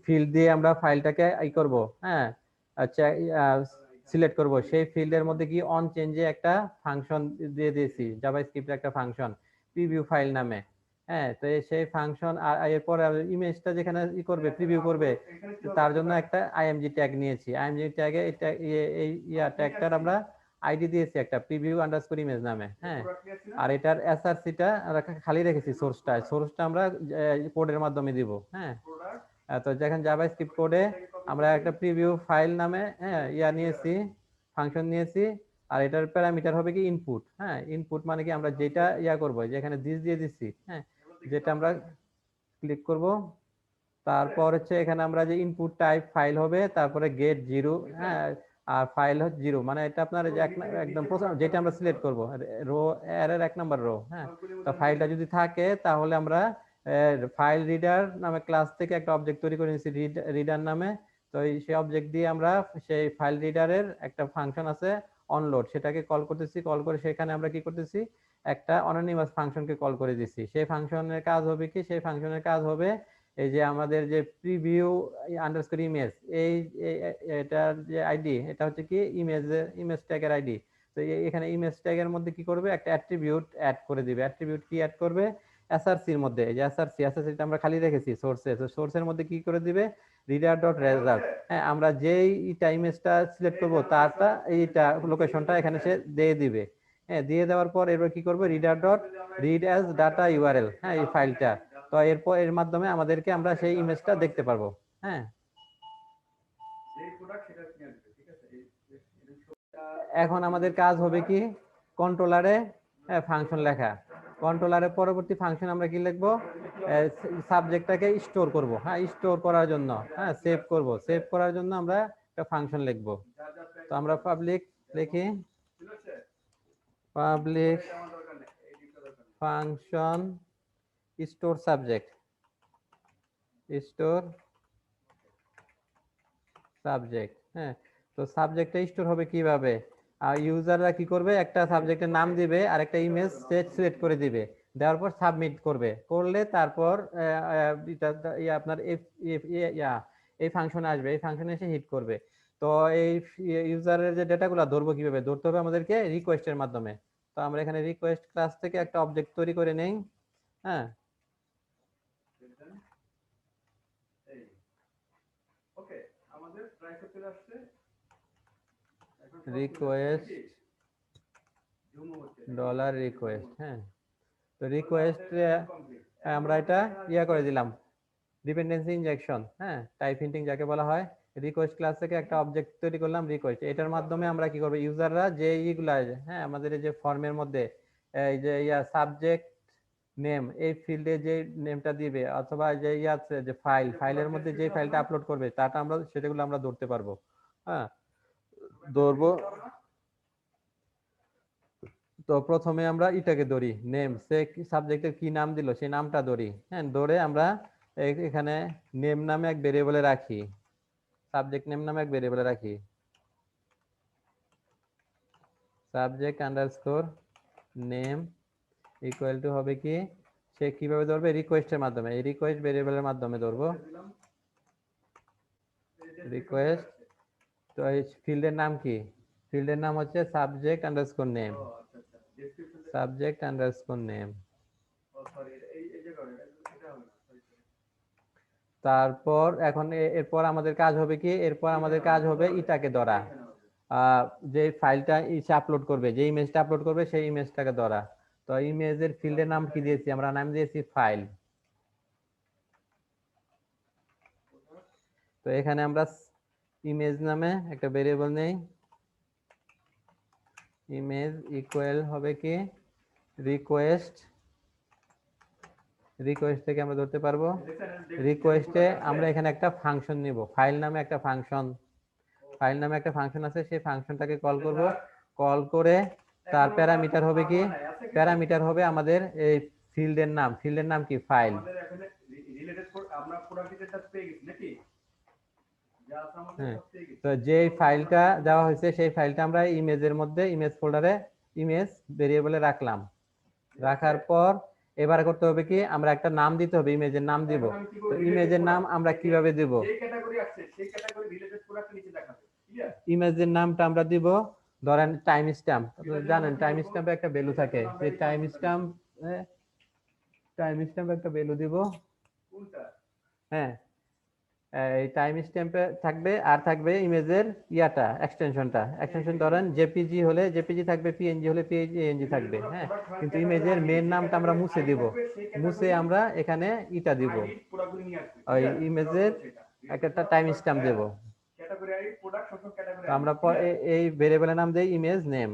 ফিল্ড দিয়ে আমরা ফাইলটাকে করব, হ্যাঁ আচ্ছা সিলেক্ট করব, সেই ফিল্ডের মধ্যে কি অন চেঞ্জে একটা ফাংশন দিয়ে দিয়েছি, জাভাস্ক্রিপ্টের একটা ফাংশন প্রিভিউ ফাইল নামে। হ্যাঁ, তো সেই ফাংশন আর এরপর ইমেজটা যেখানে করবে প্রিভিউ করবে তার জন্য একটা আইএমজি ট্যাগ নিয়েছি। আইএমজি ট্যাগে এই ট্যাগটার আমরা আইডি দিয়েছি একটা প্রিভিউ আন্ডারস্কোর ইমেজ নামে। হ্যাঁ, আর এটার এসআরসিটা আমরা খালি রেখেছি, সোর্সটা আমরা কোডের মাধ্যমে দিব। হ্যাঁ, তো যেখানে জাভাস্ক্রিপ্ট কোডে আমরা একটা প্রিভিউ ফাইল নামে নিয়েছি, ফাংশন নিয়েছি, আর এটার প্যারামিটার হবে কি ইনপুট। হ্যাঁ, ইনপুট মানে কি আমরা যেটা করব, যেখানে দিস দিয়ে দিচ্ছি, হ্যাঁ যেটা আমরা ক্লিক করব, তারপর হচ্ছে এখানে আমরা যে ইনপুট টাইপ ফাইল হবে, তারপরে গেট 0, হ্যাঁ আর ফাইল হচ্ছে 0, মানে এটা আপনার যে একদম প্রথম যেটা আমরা সিলেক্ট করব রো এর 1 নাম্বার রো। হ্যাঁ, তো ফাইলটা যদি থাকে তাহলে আমরা ফাইল রিডার নামে ক্লাস থেকে একটা অবজেক্ট তৈরি করে নিয়েছি রিডার নামে। তো সেই অবজেক্ট দিয়ে আমরা সেই ফাইল রিডারের একটা ফাংশন আছে অনলোড, সেটাকে কল করতেছি, কল করে সেখানে আমরা কি করতেছি একটা অ্যানোনিমাস ফাংশনকে কল করে দিচ্ছি। সেই ফাংশনের কাজ হবে কি, সেই ফাংশনের কাজ হবে এই যে আমাদের যে প্রিভিউ আন্ডারস্কোর ইমেজ এটার যে আইডি, এটা হচ্ছে কি ইমেজ ট্যাগের আইডি। তো এখানে ইমেজ ট্যাগের মধ্যে কি করবে, একটা অ্যাট্রিবিউট অ্যাড করে দিবে। অ্যাট্রিবিউট কি অ্যাড করবে, এসআরসির মধ্যে, এই যে এসআরসিটা আমরা খালি রেখেছি সোর্সে, তো সোর্সের মধ্যে কি করে দিবে, রিডার ডট রেজাল্ট। হ্যাঁ, আমরা যেই ইমেজটা সিলেক্ট করবো তারটা এইটা লোকেশনটা এখানে সে দিয়ে দিবে। হ্যাঁ, দিয়ে দেওয়ার পর এবার কি করবো, reader dot read as data URL, হ্যাঁ এই ফাইলটা। তো এরপর এর মাধ্যমে আমাদেরকে আমরা সেই ইমেজটা দেখতে পারবো। হ্যাঁ, এখন আমাদের কাজ হবে কি, কন্ট্রোলারে ফাংশন লেখা। কন্ট্রোলারে পরবর্তী ফাংশন আমরা কি লিখবো, সাবজেক্টটাকে স্টোর করব। হ্যাঁ, স্টোর করার জন্য, হ্যাঁ সেভ করব, সেভ করার জন্য আমরা একটা ফাংশন লিখবো। তো আমরা পাবলিক লিখি, public function store subject, store subject. হ্যাঁ, তো সাবজেক্টটা স্টোর হবে কিভাবে, আর ইউজাররা কি করবে, একটা সাবজেক্টের নাম দিবে আর একটা ইমেজ সিলেক্ট করে দিবে, দেওয়ার পর সাবমিট করবে, করলে তারপর আপনার এই ফাংশন আসবে, এই ফাংশনে এসে হিট করবে। তো এই ইউজারের যে ডেটাগুলো ধরবো কিভাবে, ধরতে হবে আমাদেরকে রিকোয়েস্টের মাধ্যমে। তো আমরা এখানে রিকোয়েস্ট ক্লাস থেকে একটা অবজেক্ট তৈরি করে নেই। হ্যাঁ, ওকে, আমাদের প্রায় চলে আসছে। Request dollar request. হ্যাঁ, তো রিকোয়েস্ট আমরা এটা করে দিলাম, ডিপেন্ডেন্সি ইনজেকশন। হ্যাঁ, টাইপ হিন্টিং যাকে বলা হয়। রিকোয়েস্ট ক্লাস থেকে একটা অবজেক্ট তৈরি করলাম রিকোয়েস্ট, এটার মাধ্যমে আমরা কি করব, ইউজাররা যে ইগুলা, হ্যাঁ আমাদের এই যে ফর্মের মধ্যে এই যে সাবজেক্ট নেম, এই ফিল্ডে যে নেমটা দিবে, অথবা যে আছে যে ফাইলের মধ্যে যে ফাইলটা আপলোড করবে তাটা আমরা সেটাগুলো আমরা ধরতে পারবো। হ্যাঁ, ধরবো। তো প্রথমে আমরা এটাকে ধরি, নেম, সে সাবজেক্টের কি নাম দিল সেই নামটা ধরি। হ্যাঁ, ধরে আমরা এখানে নেম নামে এক ভেরিয়েবলে রাখি, সাবজেক্ট নেম নামে এক ভেরিয়েবলে রাখি, subject underscore name equal to হবে কি, সে কিভাবে ধরবে, রিকোয়েস্টের মাধ্যমে, এই রিকোয়েস্ট ভেরিয়েবলের মাধ্যমে ধরবো। রিকোয়েস্ট, তো এই ফিল্ডের নাম কি, ফিল্ডের নাম হচ্ছে subject underscore name, subject underscore name. তারপর এখন এরপর আমাদের কাজ হবে কি, এরপর আমাদের কাজ হবে ইটাকে ধরা, যে ফাইলটা ইসে আপলোড করবে, যে ইমেজটা আপলোড করবে সেই ইমেজটাকে ধরা। তো ইমেজের ফিল্ডের নাম কি দিয়েছি, আমরা নাম দিয়েছি ফাইল। তো এখানে আমরা ইমেজ নামে একটা ভেরিয়েবল নেই, ইমেজ ইকুয়াল হবে কি রিকোয়েস্ট, রিকোয়েস্ট থেকে আমরা ধরতে পারবো, রিকোয়েস্টে আমরা এখানে একটা ফাংশন নিব, ফাইল নামে একটা ফাংশন, ফাইল নামে একটা ফাংশন আছে, সেই ফাংশনটাকে কল করব, কল করে তার প্যারামিটার হবে কি, প্যারামিটার হবে আমাদের এই ফিল্ডের নাম, ফিল্ডের নাম কি ফাইল। আমাদের এখানে রিলেটেড কোড আমরা প্রোডাক্ট ডিটেইলসটা পেয়ে গেছি নাকি, যা আছে আমাদের সব পেয়ে গেছি। তো যে ফাইলটা দেওয়া হয়েছে সেই ফাইলটা আমরা ইমেজের মধ্যে, ইমেজ ফোল্ডারে ইমেজ ভেরিয়েবলে রাখলাম। রাখার পর এবার করতে হবে কি, আমরা একটা নাম দিতে হবে, ইমেজের নাম দিব। তো ইমেজের নাম আমরা কিভাবে দিব, যে ক্যাটাগরি আছে সেই ক্যাটাগরি রিলেটেড প্রোডাক্ট নিচে দেখাবে, ক্লিয়ার। ইমেজের নামটা আমরা দিব, ধরেন টাইম স্ট্যাম্প, আপনারা জানেন টাইম স্ট্যাম্পে একটা ভ্যালু থাকে, সেই টাইম স্ট্যাম্পে একটা ভ্যালু দিব। কোনটা, হ্যাঁ, এই টাইম স্ট্যাম্পে থাকবে, আর থাকবে ইমেজের ইয়াটা, এক্সটেনশন ধরেন জেপিজি হলে জেপিজি থাকবে, পিএনজি হলে পিএনজি থাকবে। হ্যাঁ, কিন্তু ইমেজের মেন নামটা আমরা মুছে দিব, মুছে আমরা এখানে ইটা দিব, প্রোডাক্টগুলো নিয়ে আসবে, ওই ইমেজের একটা টাইম স্ট্যাম্প দেব। ক্যাটাগরি আইডি প্রোডাক্ট সব ক্যাটাগরি তো আমরা এই ভেরিয়েবলের নাম দেই image name,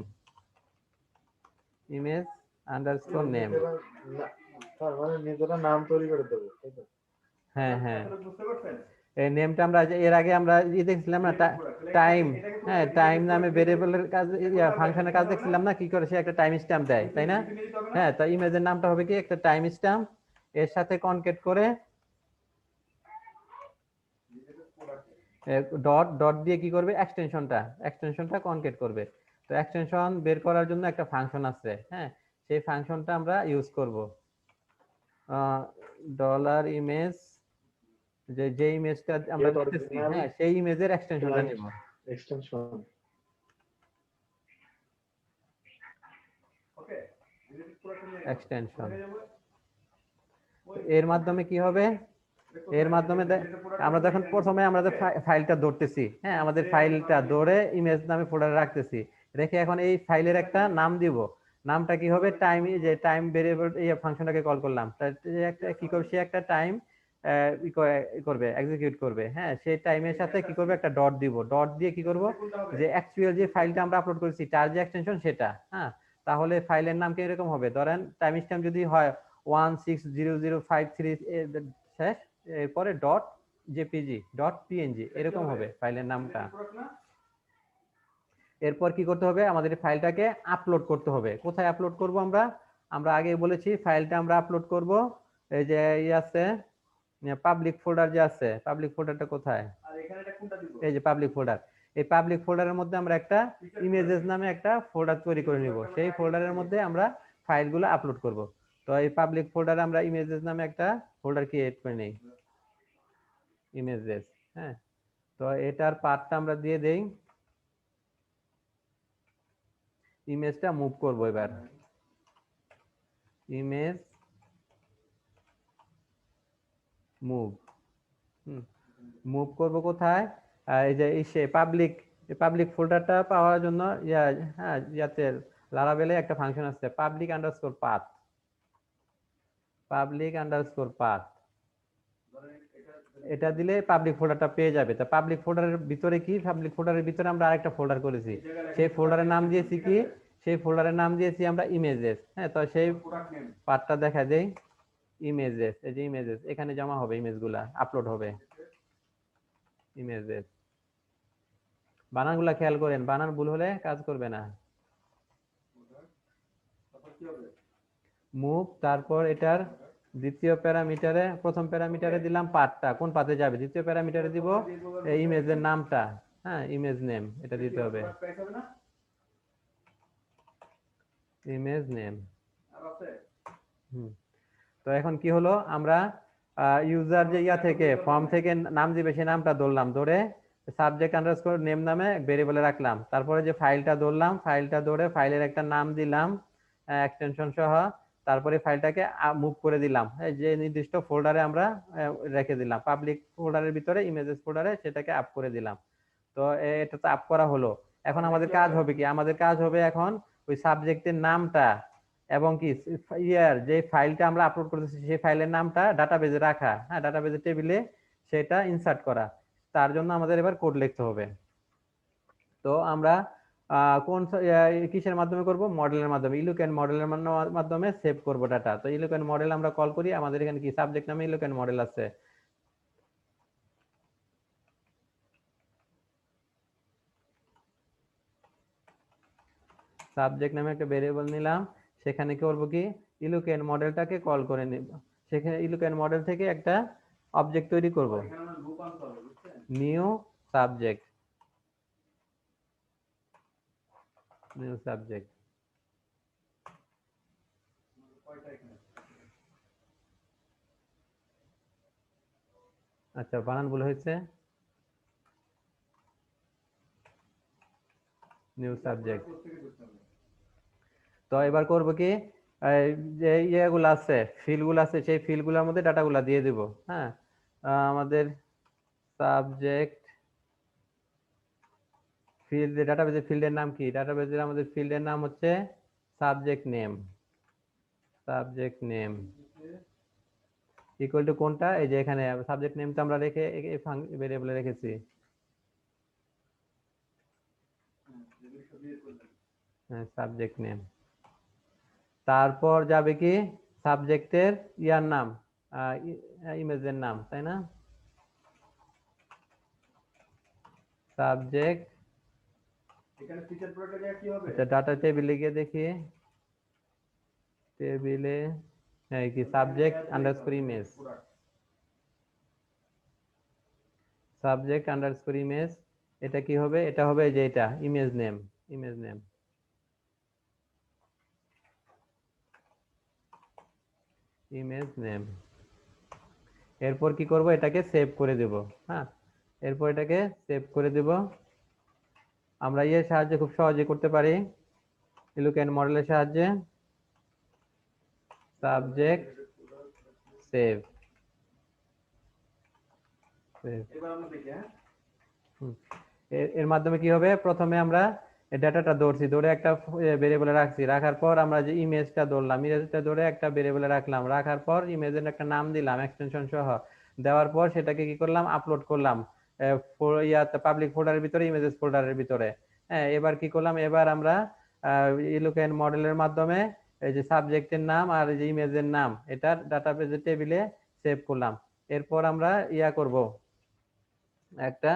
image underscore name. তার মানে নিজেরা নাম তৈরি করে দেবো, তাই তো? হ্যাঁ হ্যাঁ, বুঝতে পারছেন? এই নেমটা আমরা এর আগে আমরা দেখছিলাম না, টাইম, হ্যাঁ টাইম নামে ভেরিয়েবলের কাজ, ফাংশনের কাজ দেখছিলাম না, কি করে সে একটা টাইম স্ট্যাম্প দেয়, তাই না? হ্যাঁ, তো ইমেজের নামটা হবে কি একটা টাইম স্ট্যাম্প, এর সাথে কনকেট করে ডট ডট দিয়ে কি করবে, এক্সটেনশনটা কনকেট করবে। তো এক্সটেনশন বের করার জন্য একটা ফাংশন আছে। হ্যাঁ, সেই ফাংশনটা আমরা ইউজ করব, ডলার ইমেজ যে যে ইমেজটা আমরা Get দিতেছি, original হ্যাঁ সেই ইমেজের এক্সটেনশনটা client নিব। extension. ওকে রিলেটেড প্রোডাক্ট নিয়ে এক্সটেনশন কোথায় যাবো এর মাধ্যমে কি হবে, এর মাধ্যমে আমরা যখন প্রথমে আমরা যে ফাইলটা ধরতেছি, হ্যাঁ আমাদের ফাইলটা ধরে ইমেজ নামে ফোল্ডারে রাখতেছি, রেখে এখন এই ফাইলের একটা নাম দিব। নামটা কি হবে, টাইম, যে টাইম ভেরিয়েবল এই ফাংশনটাকে কল করলাম, একটা কি করবে, সে একটা টাইম করবে, এক্সিকিউট করবে, হ্যাঁ সেই টাইমের সাথে কি করবে, একটা ডট দিব, ডট দিয়ে কি করব, যে অ্যাকচুয়াল যে ফাইলটা আমরা আপলোড করেছি তার যে এক্সটেনশন সেটা, হ্যাঁ তাহলে ফাইলের নাম কি এরকম হবে, ধরেন টাইম স্ট্যাম্প যদি হয় 160053 শেষ, এরপরে ডট জেপিজি ডট পিএনজি এরকম হবে ফাইলের নামটা। এরপর কি করতে হবে, আমাদের ফাইলটাকে আপলোড করতে হবে। কোথায় আপলোড করব আমরা, আমরা আগে বলেছি ফাইলটা আমরা আপলোড করব এই যে আছে পাবলিক ফোল্ডার, যে আছে পাবলিক ফোল্ডারটা কোথায়, আর এখানে এটা কোনটা দিব এই যে পাবলিক ফোল্ডার। এই পাবলিক ফোল্ডারের মধ্যে আমরা একটা ইমেজেস নামে একটা ফোল্ডার তৈরি করে নিব, সেই ফোল্ডারের মধ্যে আমরা ফাইলগুলো আপলোড করব। তো এই পাবলিক ফোল্ডারে আমরা ইমেজেস নামে একটা ফোল্ডার ক্রিয়েট করে নেই, ইমেজেস, হ্যাঁ। তো এটার পাথটা আমরা দিয়ে দেই, ইমেজটা মুভ করব এবার, ইমেজ মুভ, মুভ করব কোথায়, এই যে সে পাবলিক ফোল্ডারটা পাওয়ার জন্য হ্যাঁ ইয়াতে লারাভেলে একটা ফাংশন আছে public underscore path, public underscore path, এটা দিলে পাবলিক ফোল্ডারটা পেয়ে যাবে। তা পাবলিক ফোল্ডারের ভিতরে কি, পাবলিক ফোল্ডারের ভিতরে আমরা আরেকটা ফোল্ডার করেছি, সেই ফোল্ডারের নাম দিয়েছি কি, সেই ফোল্ডারের নাম দিয়েছি আমরা ইমেজেস, হ্যাঁ। তো সেই প্রোডাক্ট নেম পাথটা দেখা দেই, ইমেজেস, এই যে ইমেজেস, এখানে জমা হবে, ইমেজগুলা আপলোড হবে, ইমেজেস। বানানগুলা খেয়াল করেন, বানান ভুল হলে কাজ করবে না। তারপর কি হবে মুভ, তারপর এটার দ্বিতীয় প্যারামিটারে, প্রথম প্যারামিটারে দিলাম পাথটা, কোন পাথে যাবে, দ্বিতীয় প্যারামিটারে দিব এই ইমেজের নামটা, হ্যাঁ ইমেজ নেম এটা দিতে হবে, প্রোডাক্ট প্রাইস হবে না ইমেজ নেম। আর আছে তো এখন কি হলো, আমরা ইউজার যে ইয়া থেকে ফর্ম থেকে নাম দিবে সেই নামটা ধরলাম, ধরে সাবজেক্ট আন্ডারস্কোর নেম নামে ভেরিয়েবলে রাখলাম, তারপরে যে ফাইলটা ধরলাম, ফাইলটা ধরে ফাইলের একটা নাম দিলাম এক্সটেনশন সহ, তারপরে ফাইলটাকে মুভ করে দিলাম, যে নির্দিষ্ট ফোল্ডারে আমরা রেখে দিলাম, পাবলিক ফোল্ডারের ভিতরে ইমেজেস ফোল্ডারে সেটাকে আপ করে দিলাম। তো এটা তো আপ করা হলো, এখন আমাদের কাজ হবে কি, আমাদের কাজ হবে এখন ওই সাবজেক্টের নামটা এবং কি ইয়ার যে ফাইলটা আমরা আপলোড করতেছি সেই ফাইলের নামটা ডাটাবেজে রাখা, হ্যাঁ ডাটাবেজের টেবিলে সেটা ইনসার্ট করা। তার জন্য আমাদের এবার কোড লিখতে হবে। তো আমরা কোন কিসের মাধ্যমে করব, মডেলের মাধ্যমে, ইলুকেন মডেলের মাধ্যমে সেভ করব ডাটা। তো ইলুকেন মডেল আমরা কল করি, আমাদের এখানে কি সাবজেক্ট নামে ইলুকেন মডেল আছে, সাবজেক্ট নামে একটা ভেরিয়েবল নিলাম, সেখানে কি করব কি ইলুকেন মডেলটাকে কল করে নিব, সেখানে ইলুকেন মডেল থেকে একটা অবজেক্ট তৈরি করব, এখানে আমরা লুপ আনতে হবে বুঝছেন নিউ সাবজেক্ট, নিউ সাবজেক্ট। কয়টা এখানে আচ্ছা বানান ভুল হয়েছে, নিউ সাবজেক্ট। প্রত্যেকে করতে হবে তো এবার করব কি, যে ইয়েগুলো আছে ফিল্ডগুলো আছে সেই ফিল্ডগুলোর মধ্যে ডাটাগুলো দিয়ে দিব, হ্যাঁ। আমাদের সাবজেক্ট ফিল্ড, ডাটাবেজের ফিল্ডের নাম কি, ডাটাবেজের আমাদের ফিল্ডের নাম হচ্ছে subject name, subject name equal to কোনটা, এই যে এখানে সাবজেক্ট নেমটা আমরা রেখে এই ভেরিয়েবলে রেখেছি, হ্যাঁ সাবজেক্ট নেম। তারপর যাবে কি সাবজেক্টের ইয়ার নাম, ইমেজের নাম, তাই না, সাবজেক্ট, এখানে ফিচার প্রোডাক্টের জায়গায় কি হবে আচ্ছা ডাটা টেবিলে গিয়ে দেখি, টেবিলে হ্যাঁ কি subject underscore image, subject underscore image, এটা কি হবে, এটা হবে যে এটা image name, image name, image name. এরপর কি করব, এটাকে সেভ করে দেব। হ্যাঁ, এরপর এটাকে সেভ করে দেব। আমরা এর সাহায্যে খুব সহজে করতে পারি, লুক এন্ড মডেলের সাহায্যে সাবজেক্ট সেভ। এবার আমরা দেখি। হ্যাঁ, এর মাধ্যমে কি হবে, প্রথমে আমরা ডাটাটা ধরছি, ধরে একটা ভেরিয়েবলে রাখছি, রাখার পর আমরা যে ইমেজটা ধরলাম, ইমেজটা ধরে একটা ভেরিয়েবলে রাখলাম, রাখার পর ইমেজের একটা নাম দিলাম এক্সটেনশন সহ, দেওয়ার পর সেটাকে কি করলাম, আপলোড করলাম ইয়াতে পাবলিক ফোল্ডারের ভিতরে, ইমেজেস ফোল্ডারের ভিতরে। হ্যাঁ, এবার কি করলাম, এবার আমরা লুক এন্ড মডেলের মাধ্যমে এই যে সাবজেক্টের নাম আর এই যে ইমেজের নাম এটা ডাটাবেজের টেবিলে সেভ করলাম। এরপর আমরা ইয়া করব, একটা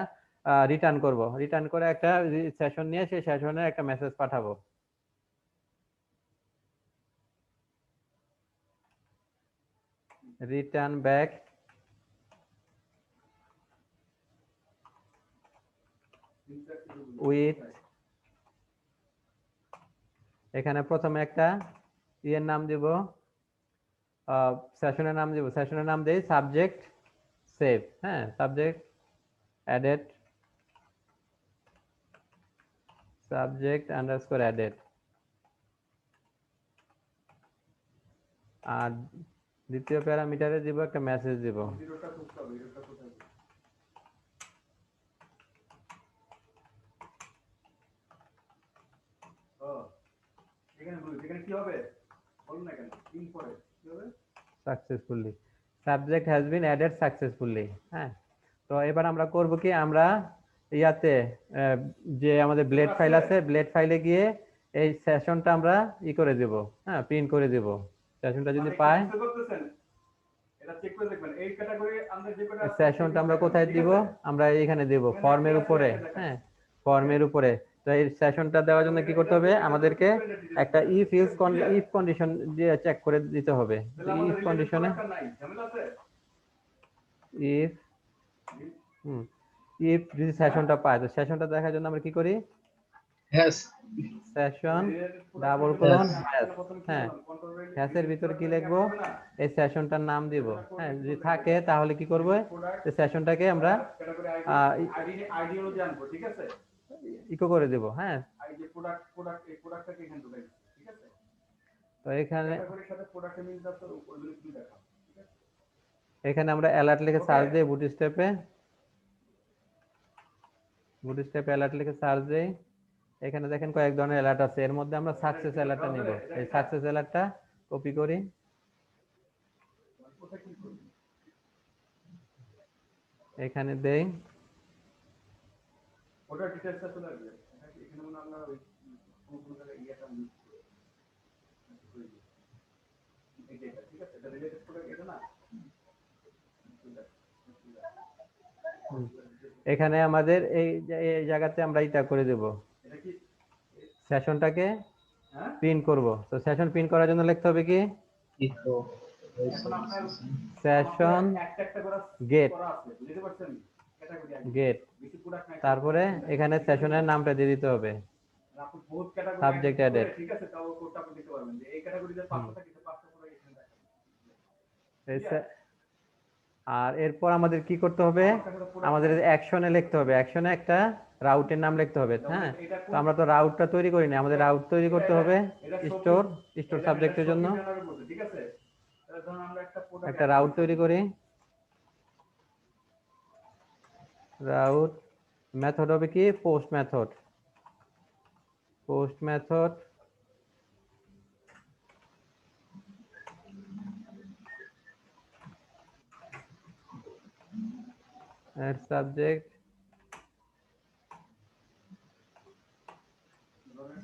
রিটার্ন করব, রিটার্ন করে একটা সেশন নিয়ে সেই সেশনের একটা মেসেজ পাঠাবো। রিটার্ন ব্যাক উইথ, এখানে প্রথমে একটা ইয়ের নাম দিব, সেশনের নাম দিব, সেশনের নাম দেই সাবজেক্ট সেভ। হ্যাঁ, subject added, subject underscore added. আর দ্বিতীয় প্যারামিটারে দিব একটা মেসেজ দিব। জিরোটা খুঁজতে হবে, জিরোটা কোথায়? ও, এখানে বলি, এখানে কি হবে বলুন না কেন, ইন পরে কি হবে? Successfully, subject has been added successfully. হ্যাঁ, তো এবার আমরা করব কি, আমরা ইয়াতে যে আমাদের ব্লেড ফাইল আছে, ব্লেড ফাইলে গিয়ে এই সেশনটা আমরা করে দেব। হ্যাঁ, প্রিন্ট করে দেব। সেশনটা যদি মানে পাই, বুঝতে পারতেছেন? এটা চেক করে দেখবেন এই ক্যাটাগরি আমরা যে কটা আছে, সেশনটা আমরা কোথায় দিব, আমরা এইখানে দেব ফর্মের উপরে। হ্যাঁ, ফর্মের উপরে। তো এই সেশনটা দেওয়ার জন্য কি করতে হবে, আমাদেরকে একটা ইফ কন্ডিশন দিয়ে চেক করে দিতে হবে। ইফ কন্ডিশনে নাই ঝামেলা আছে। ইফ ইফ যদি সেশনটা পাই, তো সেশনটা দেখার জন্য আমরা কি করি, hash session double colon hash. হ্যাঁ, কন্ট্রোল হ্যাশের ভিতরে কি লিখবো, এই সেশনটার নাম দিব। হ্যাঁ, যদি থাকে তাহলে কি করব, এই সেশনটাকে আমরা ক্যাটাগরি আইডি আইডি অনুযায়ী আনবো, ঠিক আছে? ইকো করে দেব। হ্যাঁ, আইডি প্রোডাক্ট এই প্রোডাক্টটাকে এখানে ঢুকাই, ঠিক আছে? তো এখানে ক্যাটাগরির সাথে প্রোডাক্টের মিল আছে, ওইগুলো কি দেখাও, ঠিক আছে? এখানে আমরা অ্যালার্ট লিখে সার্চ দিই, বুটস্ট্র্যাপে অ্যালার্ট লিখে সার্চ দিই। এখানে দেখেন কয়েক ধরনের অ্যালার্ট আছে, এর মধ্যে আমরা সাকসেস অ্যালার্টটা নিব। এই সাকসেস অ্যালার্টটা কপি করি, কোথায় ক্লিক করবি? এখানে দেই। ওটা ডিটেইলসটা চলে আসবে। এখানে মনে আমরা ওই কোন জায়গায় ইয়েটা মিস করি, এইটা ঠিক আছে? এটা রিলেটেড প্রোডাক্ট এটা না। এখানে আমাদের এই এই জায়গাতে আমরা এটা করে দেব, এটা কি সেশনটাকে হ্যাঁ? প্রিন্ট করব। তো সেশন প্রিন্ট করার জন্য লিখতে হবে কি, ইকো এখন আপনার সেশন একটা করে গেট, করা আছে, বুঝতে পারছেন? ক্যাটাগরি আইডি গেট, বেশি প্রোডাক্ট নাই, তারপরে এখানে সেশনের নামটা দিয়ে দিতে হবে, আপনি বহুত ক্যাটাগরি সাবজেক্ট অ্যাডেড। ঠিক আছে? তাও কোডটা আপনি দিতে পারবেন যে এই ক্যাটাগরিতে 500 থাকে, 500 করে এখানে দেখাবেন। আর এরপর আমাদের কি করতে হবে, আমাদের অ্যাকশনে লিখতে হবে, অ্যাকশনে একটা রাউটের নাম লিখতে হবে। হ্যাঁ, তো আমরা তো রাউটটা তৈরি করি না, আমাদের রাউট তৈরি করতে হবে স্টোর সাবজেক্টের জন্য। ঠিক আছে? তাহলে ধরুন আমরা একটা প্রোডাক্ট একটা রাউট তৈরি করি, রাউট মেথড হবে কি, পোস্ট মেথড, পোস্ট মেথড এর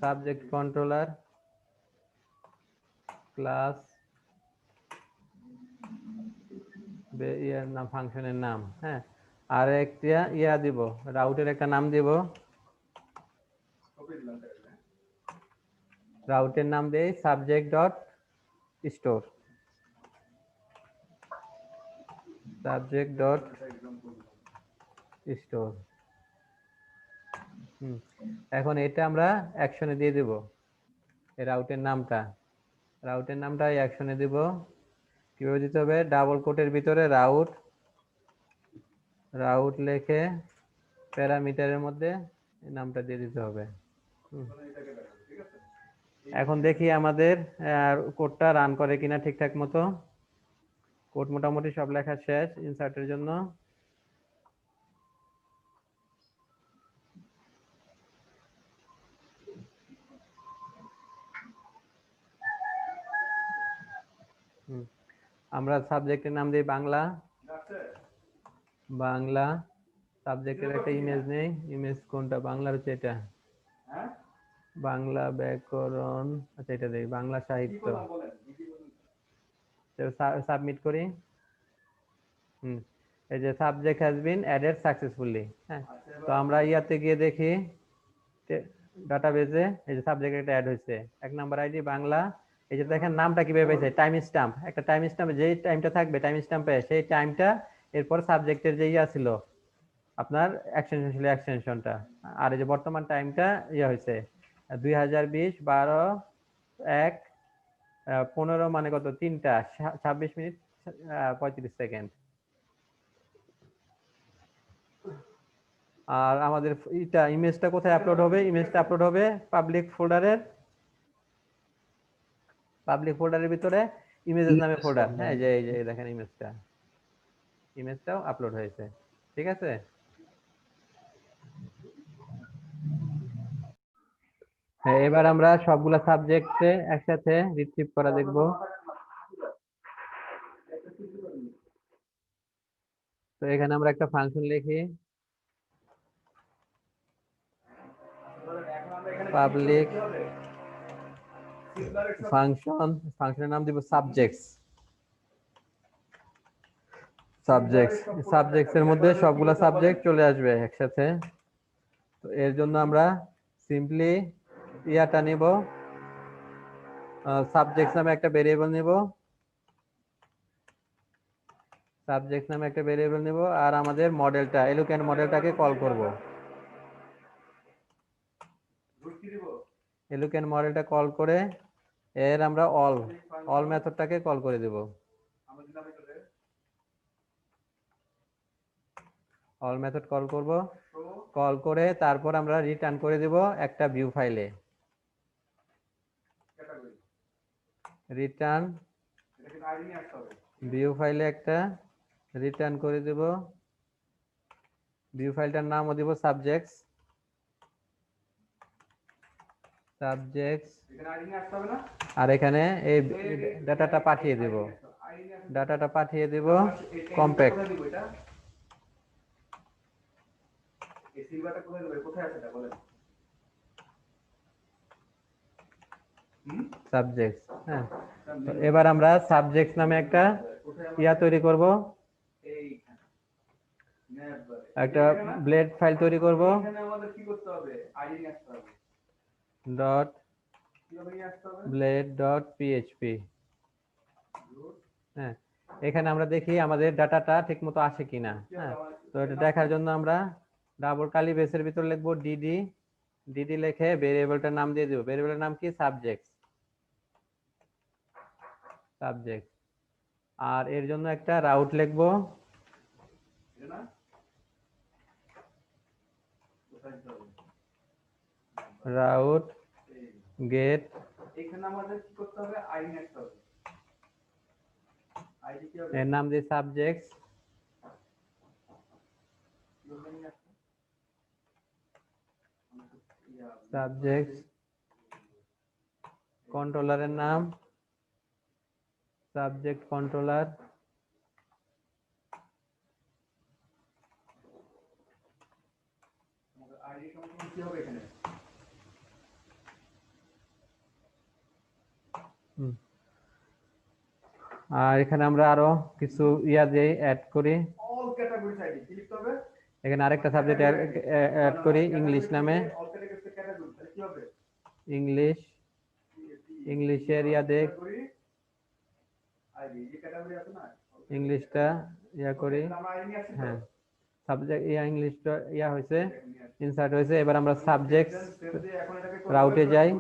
সাবজেক্ট কন্ট্রোলার ক্লাস ইয়ার নাম, ফাংশনের নাম। হ্যাঁ, আর একটা ইয়া দিব, রাউটের একটা নাম দিব, রাউটের নাম দেই subject dot store, subject dot store. এখন এটা আমরা অ্যাকশনে দিয়ে দেব, এই রাউটের নামটা, এই অ্যাকশনে দিব। কিভাবে দিতে হবে, ডাবল কোটের ভিতরে রাউট রাউট লিখে প্যারামিটারের মধ্যে এই নামটা দিয়ে দিতে হবে। এখন দেখি আমাদের কোডটা রান করে কিনা ঠিকঠাক মতো। কোড মোটামুটি সব লেখা শেষ ইনসার্টের জন্য। আমরা সাবজেক্টের নাম দিই বাংলা। বাংলা সাবজেক্টের একটা ইমেজ নেই। ইমেজ কোনটা? বাংলার হচ্ছে এটা, বাংলা ব্যাকরণ। আচ্ছা এটা দেই, বাংলা সাহিত্য। সাবমিট করি। এই যে subject has been added successfully. হ্যাঁ, তো আমরা ইয়াতে গিয়ে দেখি ডাটাবেজে এই যে সাবজেক্ট একটা অ্যাড হয়েছে, 1 নাম্বার আইডি বাংলা। এই যে দেখেন নামটা কিভাবে পাইছে, টাইম স্ট্যাম্প। একটা টাইম স্ট্যাম্প, যেই টাইমটা থাকবে টাইম স্ট্যাম্পে সেই টাইমটা এরপর সাবজেক্টের যে ইয়া ছিল আপনার এক্সটেনশন ছিল, এক্সটেনশনটা। আর এই যে বর্তমান টাইমটা ইয়া হয়েছে 2020/12/1/15 মানে কত? 3টা 26 মিনিট 35 সেকেন্ড। আর আমাদের এটা ইমেজটা কোথায় আপলোড হবে? ইমেজটা আপলোড হবে পাবলিক ফোল্ডারের ভিতরে ইমেজেস নামে ফোল্ডার। হ্যাঁ, এই যে দেখেন ইমেজটাও আপলোড হয়েছে। ঠিক আছে, হ্যাঁ এবার আমরা সবগুলা সাবজেক্টে একসাথে রিট্রিভ করা দেখব। তো এখানে আমরা একটা ফাংশন লিখি, পাবলিক ফাংশনের নাম দিব সাবজেক্টস এর মধ্যে সবগুলা সাবজেক্ট চলে আসবে একসাথে। তো এর জন্য আমরা সিম্পলি ইয়াটা নিব, সাবজেক্টস নামে একটা ভেরিয়েবল নিব, আর আমাদের মডেলটা এলুকেন মডেলটাকে কল করব। এলুকেন মডেলটা কল করে এর আমরা অল মেথডটাকে কল করে দেব। অল মেথড কল করব, কল করে তারপর আমরা রিটার্ন করে দেব একটা ভিউ ফাইলে। রিটার্ন ভিউ ফাইলে একটা রিটার্ন করে দেব। ভিউ ফাইলটার নামও দিব সাবজেক্টস। আর এখানে এই ডাটাটা পাঠিয়ে দেব কম্প্যাক্ট। সাবজেক্টস। হ্যাঁ, তো এবার আমরা সাবজেক্টস নামে একটা ইয়া তৈরি করব, একটা ব্লেড ফাইল তৈরি করব। .blade.php। হ্যাঁ, এখানে আমরা দেখি আমাদের ডাটাটা ঠিকমতো আসে কিনা। হ্যাঁ, তো এটা দেখার জন্য আমরা ডাবল কালি ব্রেসের ভিতর লিখবো ডিডি লিখে ভেরিয়েবলটার নাম দিয়ে দেব। ভেরিয়েবলের নাম কি? সাবজেক্টস। আর এর জন্য একটা রাউট লিখবো, রাউট গেট। এখানে আমাদের কি করতে হবে? আইডি নিতে হবে। আইডি কি হবে? এর নাম দিয়ে সাবজেক্টস। কন্ট্রোলারের নাম সাবজেক্ট কন্ট্রোলার। আইডি কি হবে এখানে? আর এখানে আমরা আরো কিছু ইয়া দিয়ে অ্যাড করি। অল ক্যাটাগরিজ আইডি কি লিখতে হবে? এখানে আরেকটা সাবজেক্ট অ্যাড করি ইংলিশ নামে। অল ক্যাটাগরিজ ক্যাটাগরি তাহলে কি হবে? ইংলিশের ইয়া দেখ আইডি এই ক্যাটাগরি আছে না, ইংলিশটা ইয়া করি। হ্যাঁ, সাবজেক্ট ইয়া ইংলিশটা ইয়া হয়েছে, ইনসার্ট হয়েছে। এবার আমরা সাবজেক্ট রাউটে যাই।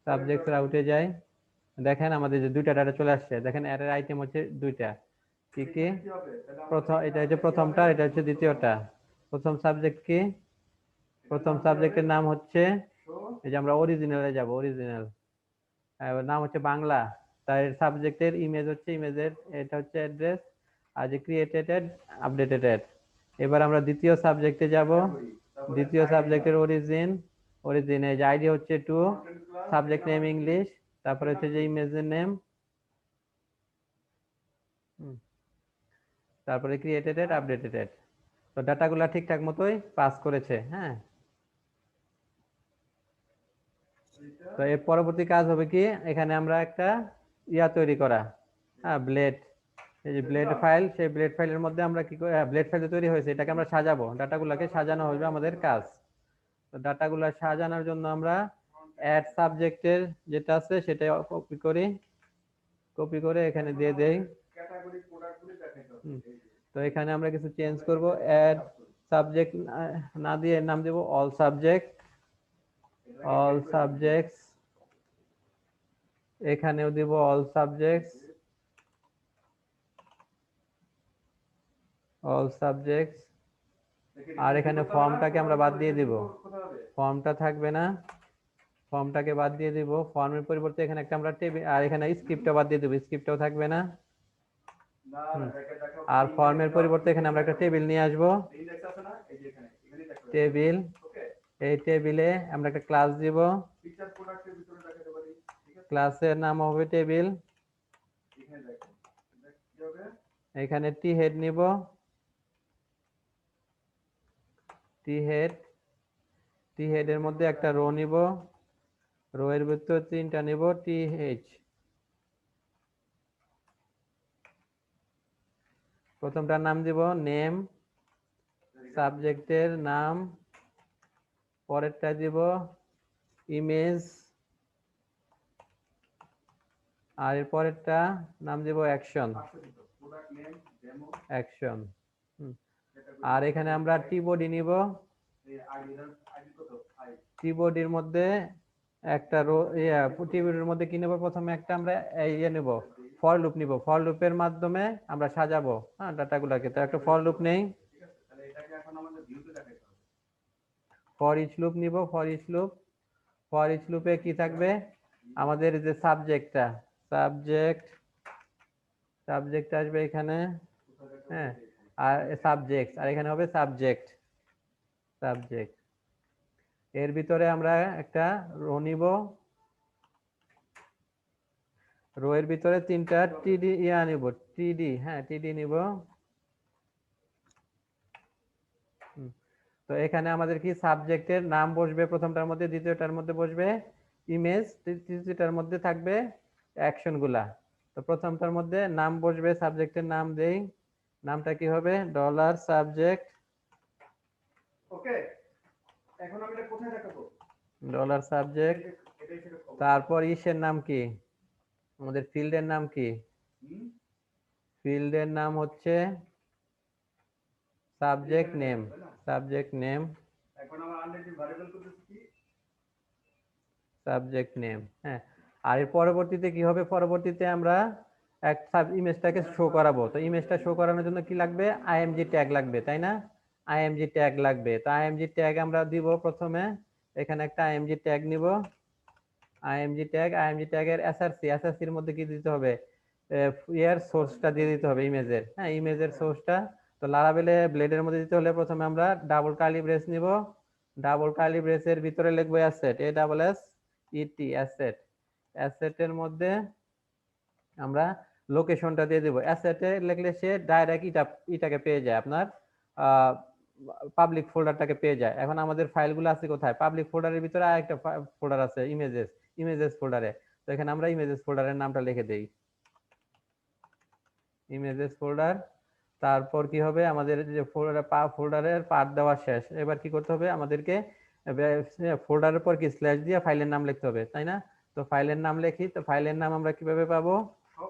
সাবজেক্ট রাউটে যাই, দেখেন আমাদের যে দুইটা ডাটা চলে আসছে। দেখেন অ্যারের আইটেম হচ্ছে দুইটা, কি কি কি হবে তাহলে আমরা প্রথম, এটা হচ্ছে প্রথমটা, এটা হচ্ছে দ্বিতীয়টা। প্রথম সাবজেক্ট কি? প্রথম সাবজেক্টের নাম হচ্ছে, এই যে আমরা অরিজিনালে যাব, অরিজিনাল নাম হচ্ছে বাংলা। তার সাবজেক্টের ইমেজ হচ্ছে, ইমেজের এটা হচ্ছে অ্যাড্রেস, আর যে ক্রিয়েটেড আপডেটেড। এবার আমরা দ্বিতীয় সাবজেক্টে যাব। দ্বিতীয় সাবজেক্টের অরিজিন, অরিজিনে যে আইডি হচ্ছে টু, সাবজেক্ট নেম ইংলিশ, তারপরে হচ্ছে যে ইমেজের নেম, তারপরে ক্রিয়েটেড আপডেটেড। তো ডাটাগুলা ঠিকঠাক মতোই পাস করেছে। হ্যাঁ, তো এর পরবর্তী কাজ হবে কি, এখানে আমরা একটা ইয়া তৈরি করা, হ্যাঁ ব্লেড, এই যে ব্লেড ফাইল, সেই ব্লেড ফাইলের মধ্যে আমরা কি করে, ব্লেড ফাইল তৈরি হয়েছে, এটাকে আমরা সাজাবো, ডাটাগুলোকে সাজানো হবে আমাদের কাজ। তো ডাটাগুলো সাজানোর জন্য আমরা অ্যাড সাবজেক্টের যেটা আছে সেটা কপি করি, কপি করে এখানে দিয়ে দেই। ক্যাটাগরি প্রোডাক্টগুলি দেখাইতে হবে। তো এখানে আমরা কিছু চেঞ্জ করব, অ্যাড সাবজেক্ট না দিয়ে নাম দেব অল সাবজেক্ট, অল সাবজেক্টস, এখানেও দিব অল সাবজেক্টস, অল সাবজেক্টস। আর এখানে ফর্মটাকে আমরা বাদ দিয়ে দিব, ফর্মটা থাকবে না, ফর্মটাকে বাদ দিয়ে দিব। ফর্মের পরিবর্তে এখানে একটা আমরা টেবিল, আর এখানে স্ক্রিপ্টটা বাদ দিয়ে দেব, স্ক্রিপ্টটাও থাকবে না। আর ফর্মের পরিবর্তে এখানে আমরা একটা টেবিল নিয়ে আসব, ইন্ডেক্স আছে না, এই যে এখানে দেখো। টেবিল। ওকে, এই টেবিলে আমরা একটা ক্লাস দিব, ফিচার প্রোডাক্টের ভিতরে দেখাতে পারি। ঠিক আছে, ক্লাসের নাম হবে টেবিল। এখানে দেখো কি হবে, এখানে টি হেড নিব, টি হেড, টি হেডের মধ্যে একটা রো নিব, রো এর ভিতরে তিনটা নিব টি এইচ। প্রথমটার নাম দিব নেম, সাবজেক্টের নাম, পরেরটা দিব ইমেজ, আর এর পরেরটা নাম দিব action, product name demo, action. আর এখানে আমরা টি বডি নিব, এই আইডি কত 5, টি বডির মধ্যে একটা রো, টি বডির মধ্যে কি নেব, প্রথমে একটা আমরা ইয়ে নেব, ফর লুপ নিব, ফর লুপের মাধ্যমে আমরা সাজাবো হ্যাঁ ডাটাগুলোকে। তো একটা ফর লুপ নেই, ঠিক আছে, তাহলে এটাকে এখন আমাদের ভিউতে দেখাইতে হবে। ফর ইচ লুপ নিব, for each loop. For each লুপে কি থাকবে, আমাদের যে সাবজেক্টটা, সাবজেক্ট, সাবজেক্ট আসবে এখানে, হ্যাঁ, আর সাবজেক্ট, আর এখানে হবে সাবজেক্ট, সাবজেক্ট। এর ভিতরে আমরা একটা রো নিব, রো এর ভিতরে তিনটা টিডি ইয়া নিব, টিডি, হ্যাঁ টিডি নিব। তো এখানে আমাদের কি সাবজেক্টের নাম বসবে প্রথমটার মধ্যে, দ্বিতীয়টার মধ্যে বসবে ইমেজ, তৃতীয়টার মধ্যে থাকবে অ্যাকশন গুলা। তো প্রথমটার মধ্যে নাম বসবে, সাবজেক্টের নাম দেই, নামটা কি হবে ডলার সাবজেক্ট, ওকে, এখন আমি এটা কোথায় দেখাবো, ডলার সাবজেক্ট। এটাই সেটা খবর। তারপর ইসের নাম কি, আমাদের ফিল্ডের নাম কি, ফিল্ডের নাম হচ্ছে সাবজেক্ট নেম, সাবজেক্ট নেম, এখন আমরা আনডেফিনিড ভ্যারিয়েবল করতেছি কি, সাবজেক্ট নেম। হ্যাঁ, আর এর পরবর্তীতে কি হবে, পরবর্তীতে আমরা এক ইমেজটাকে শো করাবো। তো ইমেজটা শো করানোর জন্য কি লাগবে, আইএমজি ট্যাগ লাগবে, তাই না, আইএমজি ট্যাগ লাগবে। তো আইএমজি ট্যাগ আমরা দিব প্রথমে, এখানে একটা আইএমজি ট্যাগ নিব, আইএমজি ট্যাগ, আইএমজি ট্যাগের এসআরসি, এসআরসির মধ্যে কি দিতে হবে, ইয়ার সোর্সটা দিয়ে দিতে হবে ইমেজের, হ্যাঁ ইমেজের সোর্সটা। তো লারাভেলে ব্লেডের মধ্যে দিতে হলে প্রথমে আমরা ডাবল কার্লি ব্রেস নিব, ডাবল কার্লি ব্রেসের ভিতরে লিখবো asset, A double S E T, asset. অ্যাসেটের মধ্যে আমরা লোকেশনটা দিয়ে দেবো, অ্যাসেটে লিখলে সে ডাইরেক্ট এটাকে পেয়ে যায়, আপনার পাবলিক ফোল্ডারটাকে পেয়ে যায়। এখন আমাদের ফাইলগুলো আছে কোথায়, পাবলিক ফোল্ডারের ভিতরে আরেকটা ফোল্ডার আছে ইমেজেস, ইমেজেস ফোল্ডারে। তো এখানে আমরা ইমেজেস ফোল্ডারের নামটা লিখে দেই, ইমেজেস ফোল্ডার। তারপর কি হবে, আমাদের যে ফোল্ডারের পাথ দেওয়া শেষ, এবার কি করতে হবে আমাদেরকে, ফোল্ডারের পর কি স্ল্যাশ দিয়ে ফাইলের নাম লিখতে হবে, তাই না। তো ফাইলের নাম লিখি, তো ফাইলের নাম আমরা কিভাবে পাবো,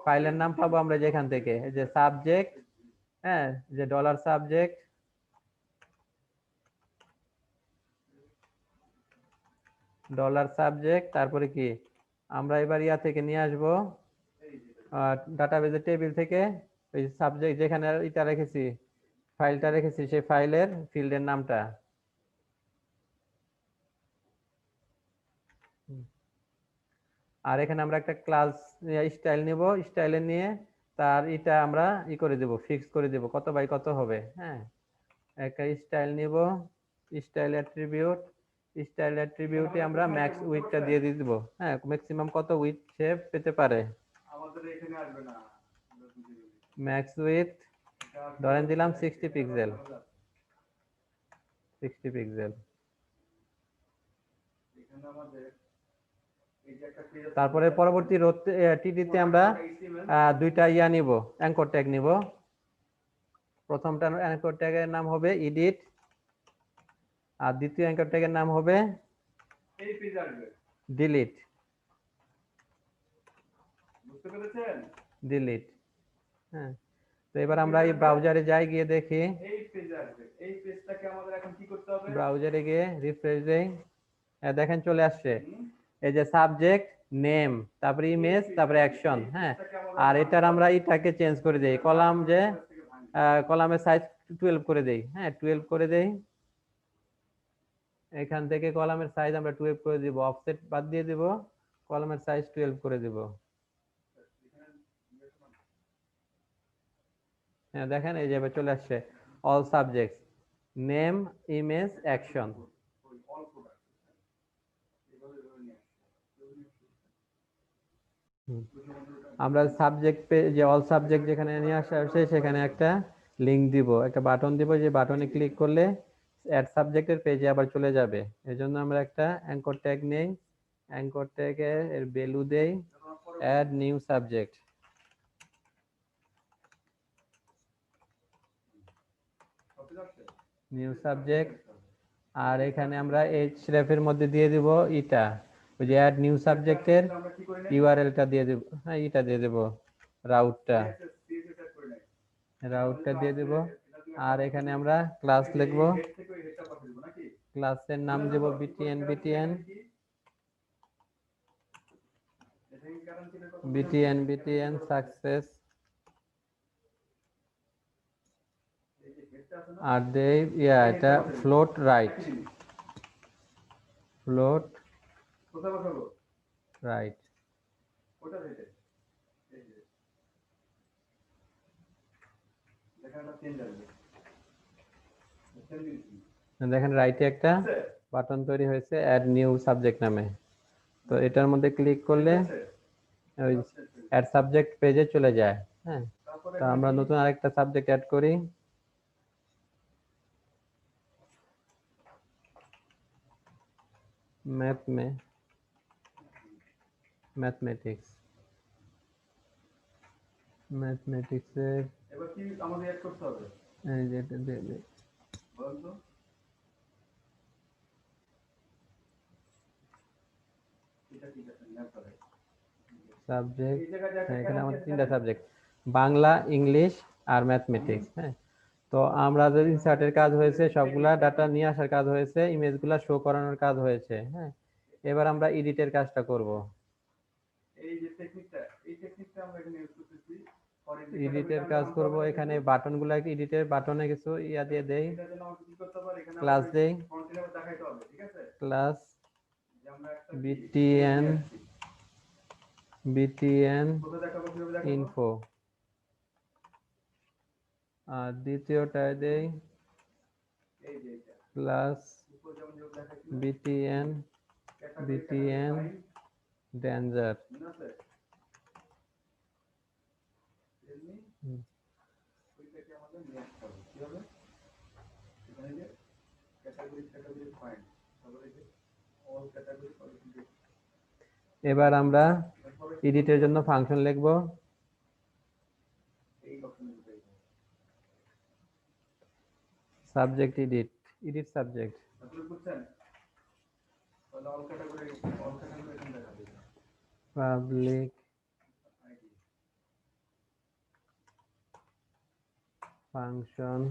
ফাইলের নাম পাবো আমরা যেখান থেকে, যে সাবজেক্ট, হ্যাঁ যে ডলার সাবজেক্ট, ডলার সাবজেক্ট, তারপরে কি আমরা এবার ইয়া থেকে নিয়ে আসবো ডাটাবেজের টেবিল থেকে ওই সাবজেক্ট যেখানে এটা রেখেছি, ফাইলটা রেখেছি, সেই ফাইলের ফিল্ডের নামটা। আর এখানে আমরা একটা ক্লাস স্টাইল নিব, স্টাইলে নিয়ে তার এটা আমরা করে দেব, ফিক্স করে দেব কত বাই কত হবে। হ্যাঁ, একটা স্টাইল নিব, স্টাইল অ্যাট্রিবিউট, স্টাইল অ্যাট্রিবিউটে আমরা ম্যাক্স উইডথটা দিয়ে দিব। হ্যাঁ, ম্যাক্সিমাম কত উইডথ সে পেতে পারে। আমাদের এখানে আসবে না, ম্যাক্স উইডথ ধরেন দিলাম 60 পিক্সেল, 60 পিক্সেল। এখানে আমাদের এই যে একটা পেজ তারপরে পরবর্তী টিডিতে আমরা দুইটা নিব, অ্যাঙ্কর ট্যাগ নিব। প্রথমটা অ্যাঙ্কর ট্যাগের নাম হবে এডিট, আর দ্বিতীয় অ্যাঙ্কর ট্যাগের নাম হবে এই পেজ আসবে, ডিলিট। বুঝতে পেরেছেন? ডিলিট। হ্যাঁ, তো এবার আমরা এই ব্রাউজারে যাই, গিয়ে দেখি। এই পেজ আসবে, এই পেজটাকে আমাদের এখন কি করতে হবে? ব্রাউজারে গিয়ে রিফ্রেশ দেই, দেখেন চলে আসছে এই যে সাবজেক্ট, নেম, তারপরে ইমেজ, তারপরে অ্যাকশন। হ্যাঁ, আর এটার আমরা এটাকে চেঞ্জ করে দেই, কলাম যে কলামের সাইজ 12 করে দেই। হ্যাঁ, 12 করে দেই। এখান থেকে কলামের সাইজ আমরা 12 করে দিব, অফসেট বাদ দিয়ে দিব, কলামের সাইজ 12 করে দিব। হ্যাঁ, দেখেন এই যে এবার চলে আসছে all subjects, name, image, action. আমরা সাবজেক্ট যে অল সাবজেক্ট যেখানে নিয়ে আসা হয়েছে সেখানে একটা লিংক দিব, একটা বাটন দিব, যে বাটনে ক্লিক করলে অ্যাড সাবজেক্টের পেজে আবার চলে যাবে। এজন্য আমরা একটা অ্যাঙ্কর ট্যাগ নেই, অ্যাঙ্কর ট্যাগে এর ভ্যালু দেই add new subject. New subject. আর এখানে আমরা href মধ্যে দিয়ে দিব এটা, ওই যে অ্যাড নিউ সাবজেক্টের ইউআরএলটা দিয়ে দেব। হ্যাঁ, এটা দিয়ে দেব, রাউটটা দিয়ে দেব। আর এখানে আমরা ক্লাস লিখব, ক্লাসের নাম দেব btn btn btn btn success. আর দেই এটা ফ্লোট রাইট, ফ্লোট কোথায় বসাবো? রাইট। ওটা থেকে এই যে দেখাটা চেঞ্জ আসবে, দেখেন রাইটে একটা বাটন তৈরি হয়েছে অ্যাড নিউ সাবজেক্ট নামে। তো এটার মধ্যে ক্লিক করলে ওই অ্যাড সাবজেক্ট পেজে চলে যায়। হ্যাঁ, তো আমরা নতুন আরেকটা সাবজেক্ট অ্যাড করি, ম্যাথমেটিক্স। ম্যাথমেটিক্সের এবার কি আমাদের অ্যাড করতে হবে? এই যে এটা দিয়ে দিই। বলুন তো। এটা ঠিক আছে, ম্যাথ করে সাবজেক্ট, এই জায়গায় দেখা এখানে আমাদের তিনটা সাবজেক্ট, বাংলা, ইংলিশ আর ম্যাথমেটিক্স। হ্যাঁ, তো আমরা যে ইনসার্টের কাজ হয়েছে, সবগুলা ডাটা নিয়ে আসার কাজ হয়েছে, ইমেজগুলা শো করানোর কাজ হয়েছে। হ্যাঁ, এবার আমরা এডিটের কাজটা করব। এই যে টেকনিকটা, এই টেকনিকটা আমরা এখানে ইউজ করতেছি। এডিটের কাজ করব, এখানে বাটনগুলা এডিটের বাটনে কিছু দিয়ে দেই, এটা যেন আমরা কি করতে পারি, এখানে ক্লাস দেই, কন্টিনিউ দেখাইতে হবে, ঠিক আছে? ক্লাস যে আমরা একটা btn কোথায় দেখাবো, কিভাবে দেখাবো? info। আর দ্বিতীয়টায় দেই এই যে এটা ক্লাস উপর যেমন যেমন দেখাইছি btn danger। মনে আছে? এমনি ওইটাকে আমাদের নিয়ে আসতে হবে। কি হবে? এখানে যে ক্যাটাগরি ফাইন্ড, তারপরে যে অল ক্যাটাগরি কোয়ালিফিকেশন। এবার আমরা এডিটের জন্য ফাংশন লিখব, এই অপশনে দিতে হবে। Subject edit subject. তারপরে বুঝছেন? তাহলে অল ক্যাটাগরি এখানে দেখাবে। Public ID function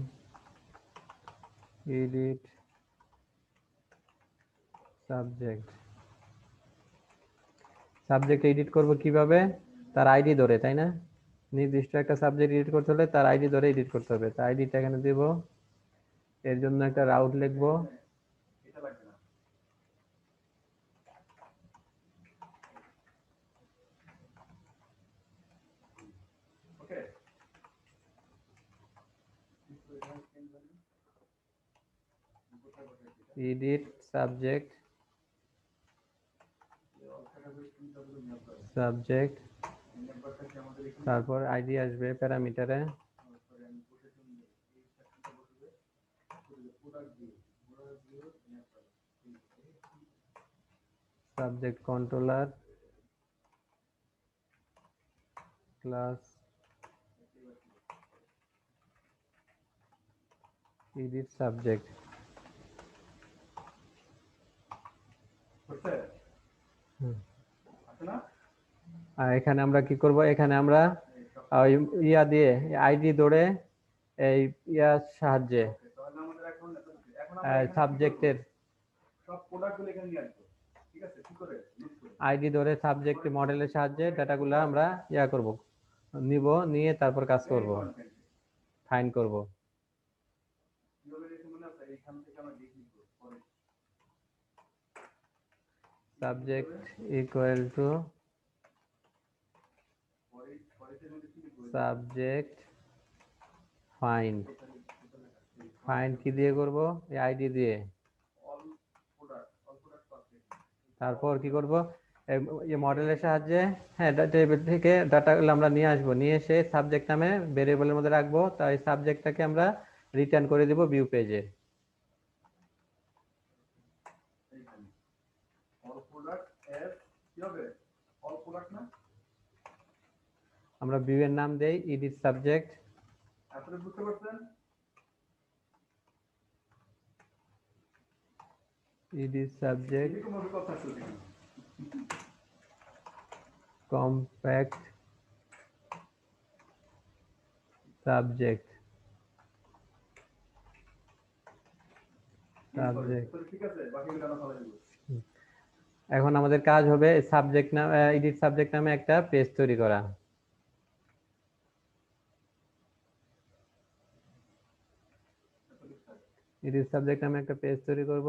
edit subject. Subject edit করব কিভাবে, তার আইডি ধরে, তাই না? নির্দিষ্ট একটা সাবজেক্ট এডিট করতে হলে তার আইডি ধরে এডিট করতে হবে। তার আইডিটা এখানে দিব, এর জন্য একটা রাউট লিখবো। এটা লাগবে না। ওকে, এডিট সাবজেক্ট সাবজেক্ট নাম্বারটাকে আমাদের এখানে তারপর আইডি আসবে প্যারামিটারে, তারপরে আমি বসে দিই এই সেকশনটা বসবে প্রোডাক্ট দিয়ে network subject controller class edit subject. হচ্ছে আছে না? আর এখানে আমরা কি করব, এখানে আমরা ওই ইয়া দিয়ে আইডি ধরে এই ইয়ার সাহায্যে তাহলে আমাদের এখন আমরা এখানে সাবজেক্টের সব প্রোডাক্টগুলো এখানে নিয়ে আসবো। ঠিক আছে, কি করে লিস্ট করে আইডি ধরে সাবজেক্ট মডেলের সাহায্যে ডাটাগুলো আমরা ইয়া করব, নিব, নিয়ে তারপর কাজ করব, ফাইন করব। কিভাবে লিখে মনে আছে? এইখান থেকে আমরা লিখে নিব পরে সাবজেক্ট ইকুয়াল টু পরে পরের মধ্যে কি লিখবো? Subject find. ফাইন্ড কি দিয়ে করব? এই আইডি দিয়ে। অল প্রোডাক্ট পাচ্ছে। তারপর কি করব, এই মডেলের সাহায্যে হ্যাঁ টেবিল থেকে ডাটাগুলো আমরা নিয়ে আসবো, নিয়ে এসে সাবজেক্ট নামে ভেরিয়েবলের মধ্যে রাখবো। তাই সাবজেক্টটাকে আমরা রিটার্ন করে দিব ভিউ পেজে। এইখানে অল প্রোডাক্ট এস কি হবে? অল প্রোডাক্ট না? আমরা ভিউ এর নাম দেই এডিট সাবজেক্ট। আপনি বুঝতে পারছেন? এডিট সাবজেক্ট এরকম ভাবে কথা শুনতে কম্প্যাক্ট সাবজেক্ট সাবজেক্ট। ঠিক আছে, বাকিগুলো আমরা ফলো করব। এখন আমাদের কাজ হবে সাবজেক্ট নাম এডিট সাবজেক্ট নামে একটা পেজ তৈরি করা। এডিট সাবজেক্ট নামে একটা পেজ তৈরি করব।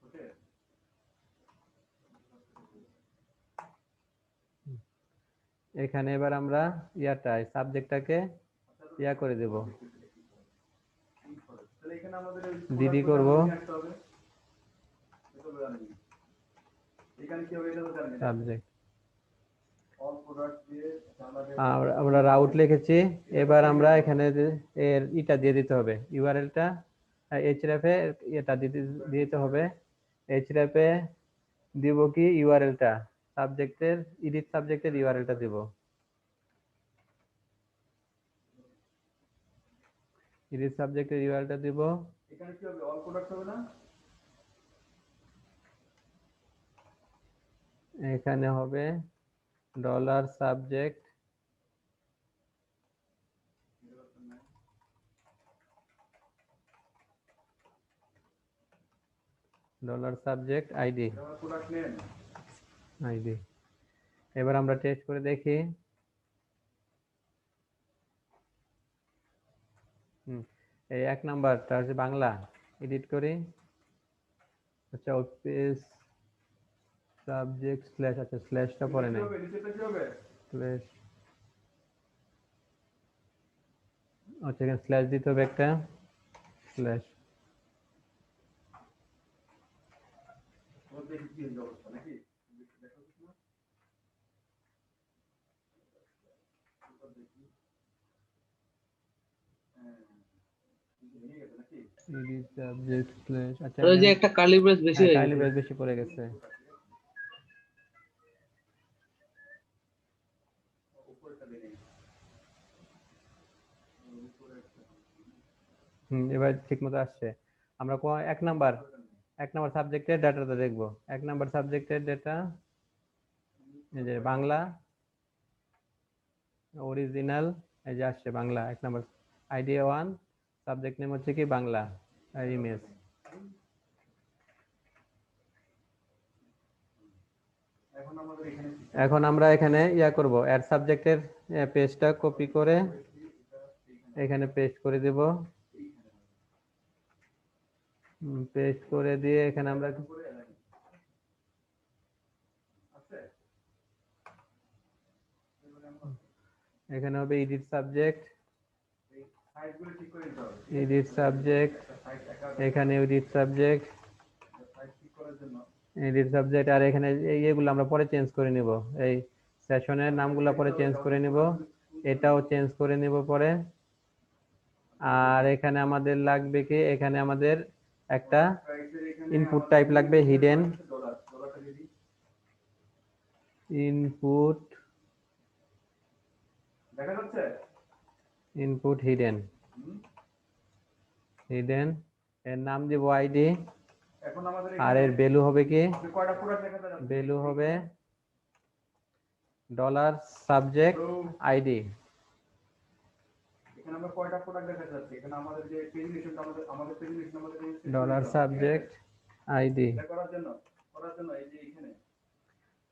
ওকে, এখানে এবার আমরা সাবজেক্টটাকে ইয়া করে দেব, তাহলে এখানে আমাদের ডিডি করব একটা হবে। এটা তো জানি। এখানে কি হবে এটা তো জানি। সাবজেক্ট। অল প্রোডাক্ট দিয়ে আমরা রাউট লিখেছি। এবার আমরা এখানে এর ইটা দিয়ে দিতে হবে, ইউআরএলটা এইচরেফে এটা দিতে হবে। এইচরেফে দিব কি ইউআরএলটা সাবজেক্টের এডিট সাবজেক্টের ইউআরএলটা দিব। এডিট সাবজেক্টের ইউআরএলটা দিব। এখানে কি হবে? অল প্রোডাক্ট হবে না? এখানে হবে dollar subject dollar subject ID product name ID. এবার আমরা টেস্ট করে দেখি। এই 1 নাম্বারটা হচ্ছে বাংলা, এডিট করি। আচ্ছা পেজ সাবজেক্ট স্ল্যাশ, আচ্ছা স্ল্যাশটা পরে নাই, নিচেটা কি হবে? স্ল্যাশ। আচ্ছা এখানে স্ল্যাশ দিতে হবে একটা, স্ল্যাশ। তোমার দেখি কি অবস্থা নাকি দেখো কিছু না? দেখি হ্যাঁ ভেঙে গেছে নাকি? Edit subject slash. আচ্ছা ওই যে একটা কার্লি ব্রেস বেশি হয়ে কাইলি গেছে। বেশ বেশি পড়ে গেছে। উপরেটা ভেঙে গেছে। এবার ঠিক মতো আসছে। আমরা 1 নাম্বার সাবজেক্টের ডাটাটা দেখবো। 1 নাম্বার সাবজেক্টের ডেটা এই যে বাংলা অরিজিনাল, এই যে আসছে Bangla 1 number ID 1, subject name হচ্ছে কি বাংলা আর ইমেজ। এখন আমাদের এখানে এখন আমরা এখানে ইয়া করব, অ্যাড সাবজেক্টের পেজটা কপি করে এখানে পেস্ট করে দেব। পেস্ট করে দিয়ে এখানে আমরা আছে এখানে হবে এডিট সাবজেক্ট, এই সাইজগুলো ঠিক করে দিতে হবে। এডিট সাবজেক্ট, সাইজ একা এখানে এডিট সাবজেক্ট, সাইজ ঠিক করার জন্য এডিট সাবজেক্ট, আর এখানে এইগুলো আমরা পরে চেঞ্জ করে নিব। এই সেশনের নামগুলো পরে চেঞ্জ করে নিব, এটাও চেঞ্জ করে নিব পরে। আর এখানে আমাদের লাগবে কি, এখানে আমাদের একটা প্রাইসের এখানে ইনপুট টাইপ লাগবে হিডেন ডলারটা যদি ইনপুট, দেখা যাচ্ছে ইনপুট হিডেন, হিডেন এর নাম দিব আইডি। এখন আমাদের আর এর ভ্যালু হবে কি, কয়টা প্রোডাক্ট দেখা যাচ্ছে ভ্যালু হবে ডলার সাবজেক্ট আইডি। এখানে আমরা কয়টা প্রোডাক্ট দেখা যাচ্ছে, এখানে আমাদের যে প্রেজেন্টেশনটা আমাদের প্রেজেন্টেশন আমাদের ডলার সাবজেক্ট আইডি। এটা করার জন্য এই যে এখানে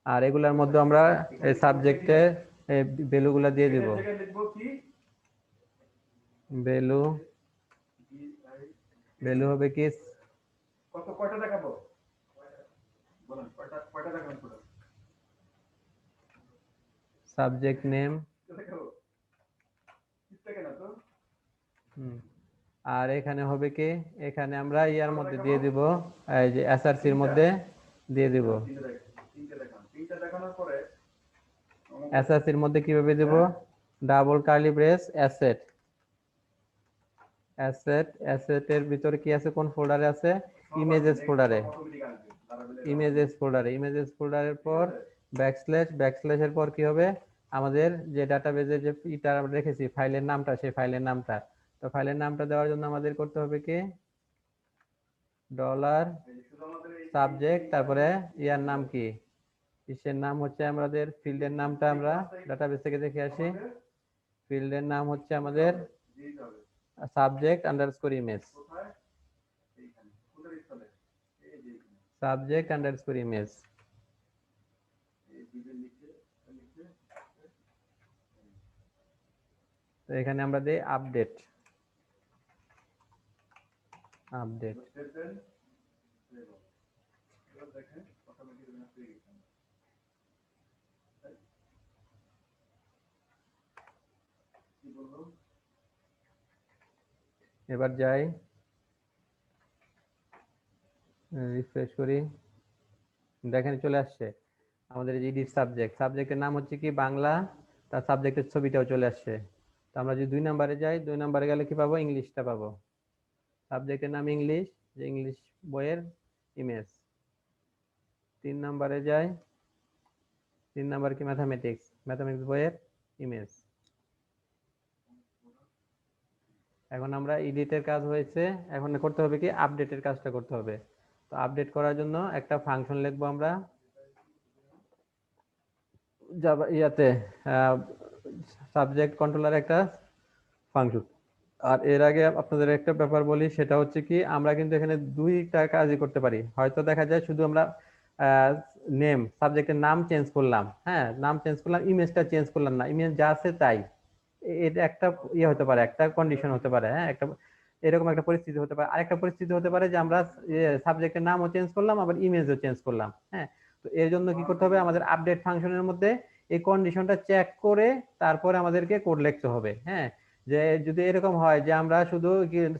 আর এগুলোর মধ্যে আমরা এই সাবজেক্টে ভ্যালুগুলো দিয়ে দিব। এই জায়গায় লিখবো কি ভ্যালু, ভ্যালু হবে কি, কয়টা দেখাবো বলেন, কয়টা দেখাবেন প্রোডাক্ট সাবজেক্ট নেম, দেখাবো ঠিক না তো আর এখানে হবে কি, এখানে আমরা ইয়ার মধ্যে দিয়ে দিব, এই যে এসআরসির মধ্যে দিয়ে দিব। তিনটা দেখানোর পরে এসআরসির মধ্যে কিভাবে দেব, double curly brace asset, asset, অ্যাসেটের ভিতরে কি আছে, কোন ফোল্ডারে আছে, ইমেজেস ফোল্ডারে, ইমেজেস ফোল্ডারে, ইমেজেস ফোল্ডারের পর ব্যাকস্ল্যাশ, ব্যাকস্ল্যাশের পর কি হবে, আমাদের যে ডাটাবেজে যে ইটা আমরা রেখেছি ফাইলের নামটা, সেই ফাইলের নামটা, তো ফাইলের নামটা দেওয়ার জন্য আমাদের করতে হবে কি, ডলার সাবজেক্ট, তারপরে ইয়ার নাম কি, ইসের নাম হচ্ছে আমাদের ফিল্ডের নামটা আমরা ডাটাবেস থেকে দেখে আসি, ফিল্ডের নাম হচ্ছে আমাদের subject underscore image, subject underscore image. তো এখানে আমরা দিই আপডেট, আপডেট। এবার যাই, রিফ্রেশ করি, দেখেন চলে আসছে আমাদের এডিট সাবজেক্ট, সাবজেক্টের নাম হচ্ছে কি বাংলা, তার সাবজেক্টের ছবিটাও চলে আসছে। তো আমরা যদি 2 নম্বরে যাই, 2 নম্বরে গেলে কি পাবো, ইংলিশটা পাবো, সাবজেক্টের নাম ইংলিশ, যে ইংলিশ বইয়ের ইমেজ। 3 নম্বরে যাই, 3 নম্বর কি ম্যাথামেটিক্স, ম্যাথামেটিক্স বইয়ের ইমেজ। এখন আমরা এডিটের কাজ হয়েছে, এখন করতে হবে কি, আপডেটের কাজটা করতে হবে। তো আপডেট করার জন্য একটা ফাংশন লিখবো আমরা জাভা ইয়াতে, সাবজেক্ট কন্ট্রোলার একটা ফাংশন। আর এর আগে আপনাদের একটা ব্যাপার বলি, সেটা হচ্ছে কি, আমরা কিন্তু এখানে 2টা কাজই করতে পারি। হয়তো দেখা যায় শুধু আমরা নেম, সাবজেক্টের নাম চেঞ্জ করলাম, হ্যাঁ নাম চেঞ্জ করলাম, ইমেজটা চেঞ্জ করলাম না, ইমেজ যা আছে তাই, এটা একটা ইয়ে হতে পারে, একটা কন্ডিশন হতে পারে, হ্যাঁ একটা এরকম একটা পরিস্থিতি হতে পারে। আরেকটা পরিস্থিতি হতে পারে যে আমরা সাবজেক্টের নামও চেঞ্জ করলাম, আবার ইমেজও চেঞ্জ করলাম, হ্যাঁ। তো এর জন্য কি করতে হবে, আমাদের আপডেট ফাংশনের মধ্যে এই কন্ডিশনটা চেক করে তারপরে আমাদেরকে কোড লিখতে হবে, হ্যাঁ। যে যদি এরকম হয় যে আমরা শুধু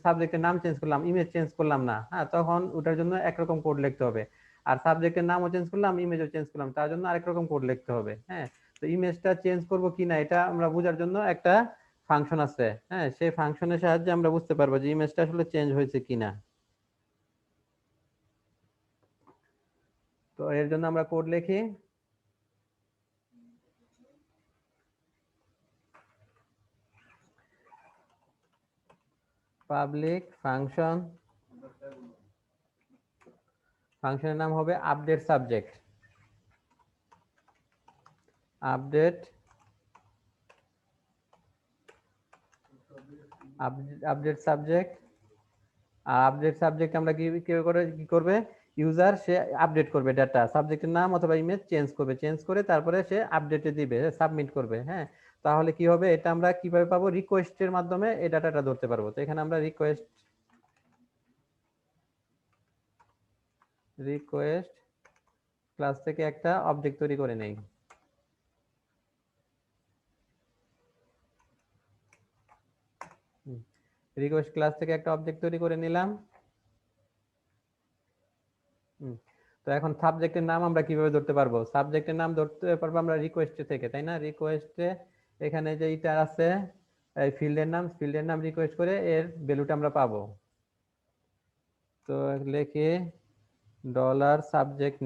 সাবজেক্টের নাম চেঞ্জ করলাম, ইমেজ চেঞ্জ করলাম না, হ্যাঁ, তখন ওটার জন্য একরকম কোড লিখতে হবে। আর সাবজেক্টের নামও চেঞ্জ করলাম, ইমেজও চেঞ্জ করলাম, তার জন্য আরেক রকম কোড লিখতে হবে, হ্যাঁ। তো ইমেজটা চেঞ্জ করব কিনা এটা আমরা বোঝার জন্য একটা ফাংশন আছে, হ্যাঁ, সেই ফাংশনের সাহায্যে আমরা বুঝতে পারবো যে ইমেজটা আসলে চেঞ্জ হয়েছে কিনা। তো এর জন্য আমরা কোড লিখি, পাবলিক ফাংশন, ফাংশনের নাম হবে update subject, update, update subject. আর আপডেট সাবজেক্ট আমরা কি করবে, ইউজার সে আপডেট করবে ডাটা, সাবজেক্টের নাম অথবা ইমেজ চেঞ্জ করে তারপরে সে আপডেটে দিবে, সাবমিট করবে। হ্যাঁ, তাহলে কি হবে, এটা আমরা কিভাবে পাবো, রিকোয়েস্টের মাধ্যমে এই ডাটাটা ধরতে পারবো। তো এখানে আমরা রিকোয়েস্ট ক্লাস থেকে একটা অবজেক্ট তৈরি করে নেই। রিকোয়েস্ট ক্লাস থেকে একটা অবজেক্ট তৈরি করে নিলাম। তো এখন সাবজেক্টের নাম আমরা কিভাবে ধরতে পারবো, সাবজেক্টের নাম ধরতে পারবো আমরা রিকোয়েস্টে থেকে, তাই না? রিকোয়েস্টে এখানে যে এটা আছে ফিল্ডের নাম রিকোয়েস্ট করে এর ভ্যালুটা আমরা পাবো। তো লিখি $সাবজেক্ট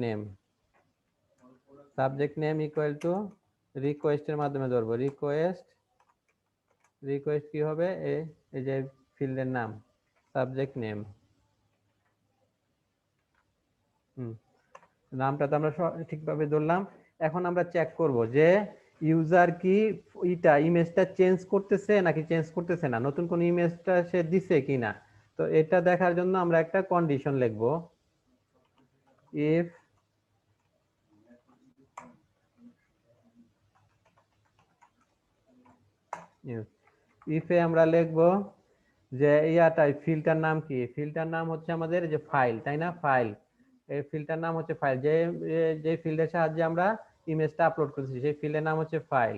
নেম ইকুয়াল টু রিকোয়েস্টের মাধ্যমে ধরবো। রিকোয়েস্ট কি হবে, এই যে ফিল্ডের নাম সাবজেক্ট নেম। নামটা তো আমরা ঠিকভাবে ধরলাম। এখন আমরা চেক করব যে ইউজার কি ইমেজটা চেঞ্জ করতেছে নাকি চেঞ্জ করতেছে না, নতুন কোন ইমেজটা সে দিছে কিনা। তো এটা দেখার জন্য আমরা একটা কন্ডিশন লিখব, ইফে আমরা লিখব যে ফিল্ডটার নাম কি, ফিল্ডটার নাম হচ্ছে আমাদের যে ফাইল, তাই না? ফাইল, এই ফিল্ডটার নাম হচ্ছে ফাইল। যে ফিল্ডের সাহায্যে আমরা ইমেজটা আপলোড করছি সেই ফিল্ডের নাম হচ্ছে ফাইল।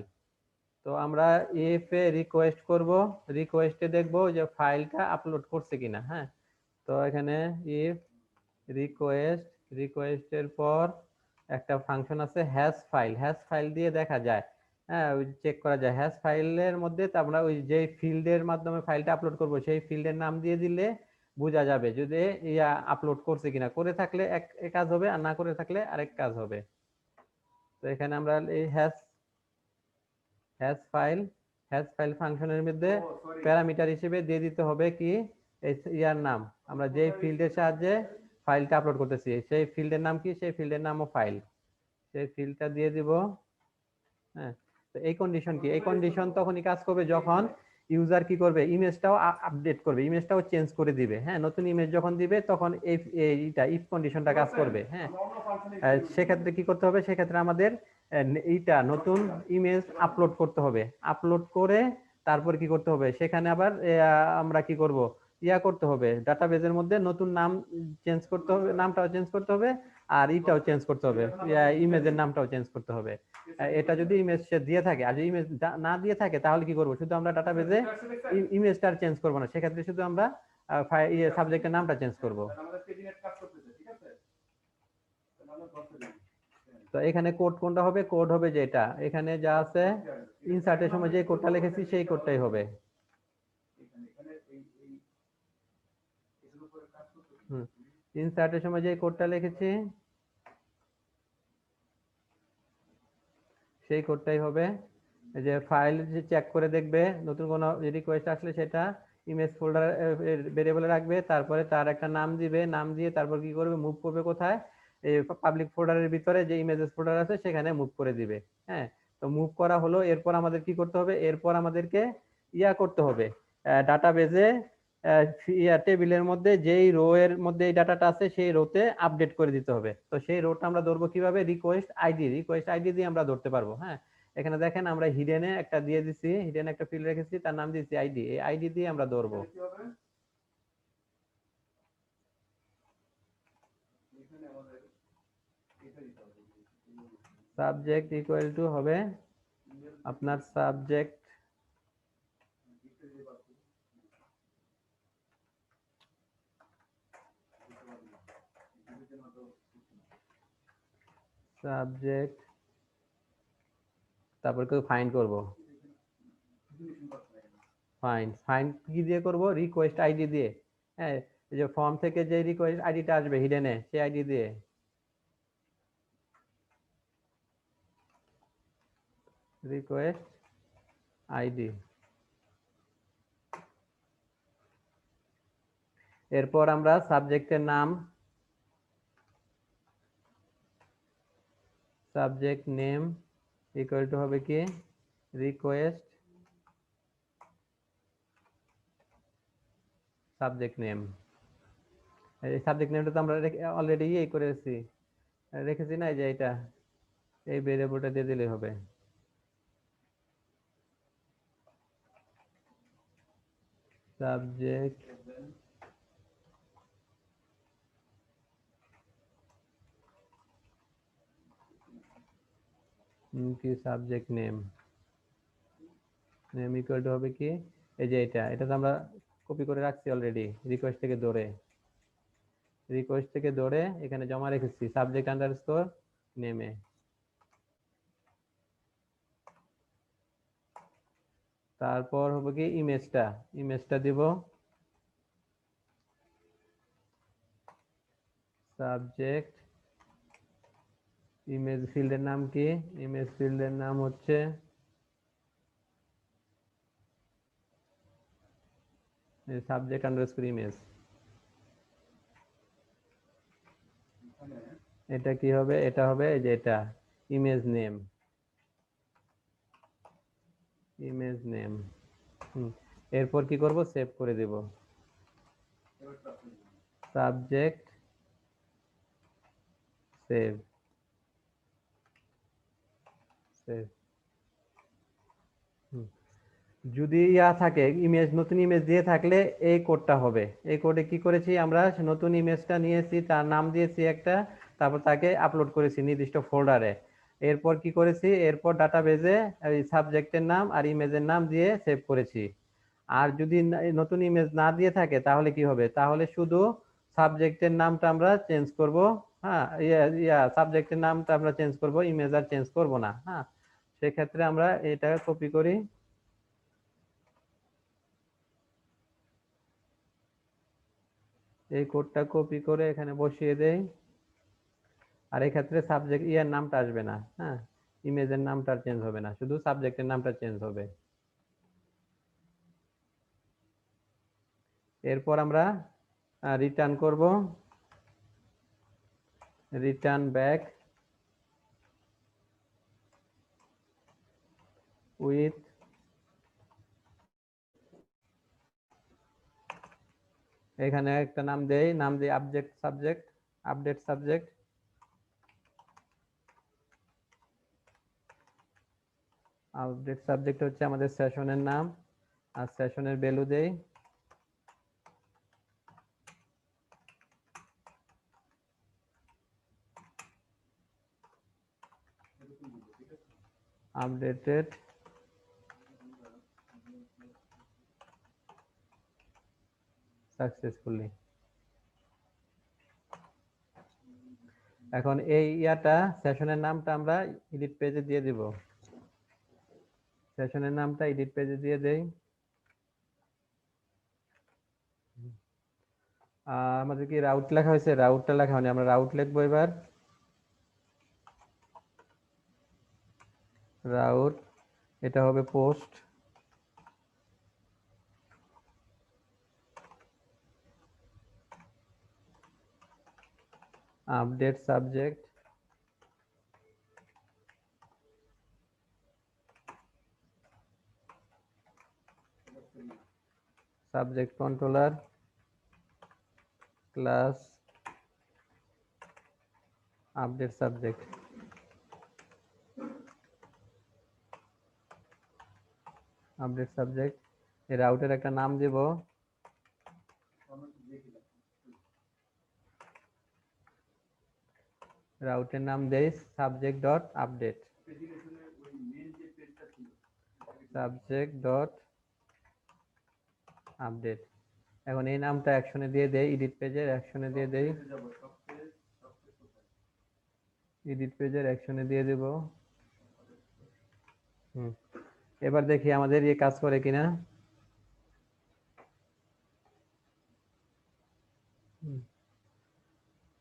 তো আমরা ইফ এ রিকোয়েস্ট করব, রিকোয়েস্টে দেখব যে ফাইলটা আপলোড করছে কিনা। হ্যাঁ, তো এখানে ইফ রিকোয়েস্টের পর একটা ফাংশন আছে হ্যাশ ফাইল দিয়ে দেখা যায়, হ্যাঁ, ওই চেক করা যায় হ্যাশ ফাইলের মধ্যে। তো আমরা ওই যে ফিল্ডের মাধ্যমে ফাইলটা আপলোড করব সেই ফিল্ডের নাম দিয়ে দিলে বোঝা যাবে যদি আপলোড করছে কিনা, করে থাকলে এক কাজ হবে আর না করে থাকলে আরেক কাজ হবে। তো এখানে আমরা এই হ্যাশ ফাইল ফাংশনের মধ্যে প্যারামিটার হিসেবে দিয়ে দিতে হবে কি, ইয়ার নাম, আমরা যে ফিল্ডের সাহায্যে ফাইলটা আপলোড করতেছি সেই ফিল্ডের নাম কি, সেই ফিল্ডের নামও ফাইল, সেই ফিল্ডটা দিয়ে দিব। হ্যাঁ, তো এই কন্ডিশন কি, এই কন্ডিশন তখনই কাজ করবে যখন ইউজার কি করবে, ইমেজটাও আপডেট করবে, ইমেজটাও চেঞ্জ করে দিবে। হ্যাঁ, নতুন ইমেজ যখন দিবে তখন এইটা ইফ কন্ডিশনটা কাজ করবে। হ্যাঁ, সেক্ষেত্রে কি করতে হবে, সেক্ষেত্রে আমাদের এইটা নতুন ইমেজ আপলোড করতে হবে। আপলোড করে তারপর কি করতে হবে, সেখানে আবার আমরা কি করব, করতে হবে, ডাটাবেজের মধ্যে নতুন নাম চেঞ্জ করতে হবে, নামটাও চেঞ্জ করতে হবে আর ইটাও চেঞ্জ করতে হবে, ইমেজের নামটাও চেঞ্জ করতে হবে। এটা যদি ইমেজ সে দিয়ে থাকে, আর যদি ইমেজ না দিয়ে থাকে তাহলে কি করব, শুধু আমরা ডাটাবেজে ইমেজটা চেঞ্জ করব না, সেক্ষেত্রে শুধু আমরা সাবজেক্টের নামটা চেঞ্জ করব। তো এখানে কোড কোনটা হবে, কোড হবে যেটা এখানে যা আছে ইনসার্টের সময় যে কোডটা লিখেছি সেই কোডটাই হবে। ইনসার্টের সময় যে কোডটা লিখেছি সেই কোডটাই হবে। এই যে ফাইল যে চেক করে দেখবে, নতুন কোনো রিকোয়েস্ট আসলে সেটা ইমেজ ফোল্ডার ভেরিয়েবলে রাখবে, তারপরে তার একটা নাম দিবে, নাম দিয়ে তারপর কি করবে, মুভ করবে কোথায়, এই পাবলিক ফোল্ডারের ভিতরে যে ইমেজেস ফোল্ডার আছে সেখানে মুভ করে দিবে। হ্যাঁ, তো মুভ করা হলো, এরপর আমাদের কি করতে হবে, এরপর আমাদেরকে করতে হবে, ডাটাবেজে টেবিলের মধ্যে যেই রো এর মধ্যে এই ডাটাটা আছে সেই রোতে আপডেট করে দিতে হবে। তো সেই রোটা আমরা ধরবো কিভাবে, রিকোয়েস্ট আইডি দিয়ে আমরা ধরতে পারবো। হ্যাঁ, এখানে দেখেন আমরা হিডেনে একটা দিয়ে দিছি, হিডেন একটা ফিল্ড রেখেছি, তার নাম দিয়েছি আইডি, এই আইডি দিয়ে আমরা ধরবো। সাবজেক্ট ইকুয়াল টু হবে আপনার সাবজেক্ট তারপর কেউ ফাইন্ড করব, ফাইন্ড কি দিয়ে করব, রিকোয়েস্ট আইডি দিয়ে। হ্যাঁ, এই যে ফর্ম থেকে যে রিকোয়েস্ট আইডিটা আসবে হিডেনে সেই আইডি দিয়ে। রিকোয়েস্ট আইডি, এরপর আমরা সাবজেক্টের নাম, সাবজেক্ট নেম ইকুয়াল টু হবে কি, রিকোয়েস্ট সাবজেক্ট নেম। এই সাবজেক্ট নেমটা তো আমরা অলরেডি এই করেছি, রেখেছি না, এই যে এটা, এই ভেরিয়েবলটা দিয়ে দিলেই হবে। সাবজেক্ট কি, subject name, name equal to হবে কি, এই যে এটা তো আমরা কপি করে রাখছি অলরেডি, রিকোয়েস্ট থেকে ধরে এখানে জমা রেখেছি সাবজেক্ট আন্ডারস্কোর নেমে। তারপর হবে কি ইমেজটা দিব, সাবজেক্ট ইমেজ ফিল্ডের নাম কি, ইমেজ ফিল্ডের নাম হচ্ছে সাবজেক্ট আন্ডারস্কোর ইমেজ। এটা কি হবে, এটা হবে এই যে এটা ইমেজ নেম, এরপর কি করব, সেভ করে দেব, সাবজেক্ট সেভ, যদি থাকে ইমেজ, নতুন ইমেজ দিয়ে থাকলে এই কোডটা হবে। এই কোডে কি করেছি আমরা, নতুন ইমেজটা নিয়েছি, তার নাম দিয়েছি একটা, তারপর তাকে আপলোড করেছি নির্দিষ্ট ফোল্ডারে। এরপর কি করেছি, এরপর ডাটাবেজে এই সাবজেক্টের নাম আর ইমেজের নাম দিয়ে সেভ করেছি। আর যদি নতুন ইমেজ না দিয়ে থাকে তাহলে কি হবে, তাহলে শুধু সাবজেক্টের নামটা আমরা চেঞ্জ করব। হ্যাঁ, সাবজেক্টের নামটা আমরা চেঞ্জ করব, ইমেজ আর চেঞ্জ করব না। হ্যাঁ, সেক্ষেত্রে আমরা এটা কপি করি, এই কোডটা কপি করে এখানে বসিয়ে দেই। আর এই ক্ষেত্রে সাবজেক্ট নামটা আসবে না, হ্যাঁ, ইমেজের নামটা চেঞ্জ হবে না, শুধু সাবজেক্টের নামটা চেঞ্জ হবে। এরপর আমরা রিটার্ন করব, রিটার্ন ব্যাক উইথ এখানে একটা নাম দেই, আপডেট সাবজেক্ট, আপডেট সাবজেক্ট হচ্ছে আমাদের সেশনের নাম, আর সেশনের ভ্যালু দেই আপডেটেড সাকসেসফুলি। এখন এই সেশনের নামটা আমরা এডিট পেজে দিয়ে দিব, সেশনের নামটা এডিট পেজে দিয়ে দেই। আমাদের কি রাউট লেখা হয়েছে, রাউটটা লেখা হয়নি, আমরা রাউট লিখবো এবার। রাউট, এটা হবে post, update subject, subject controller class update subject. Update subject, এই রাউটের একটা নাম দেব, রাউটের নাম দেই subject dot update, subject dot update. এখন এই নামটা অ্যাকশনে দিয়ে দেই, এডিট পেজের অ্যাকশনে দিয়ে দেই, এডিট পেজের অ্যাকশনে দিয়ে দেব। এবার দেখি আমাদের এই কাজ করে কিনা।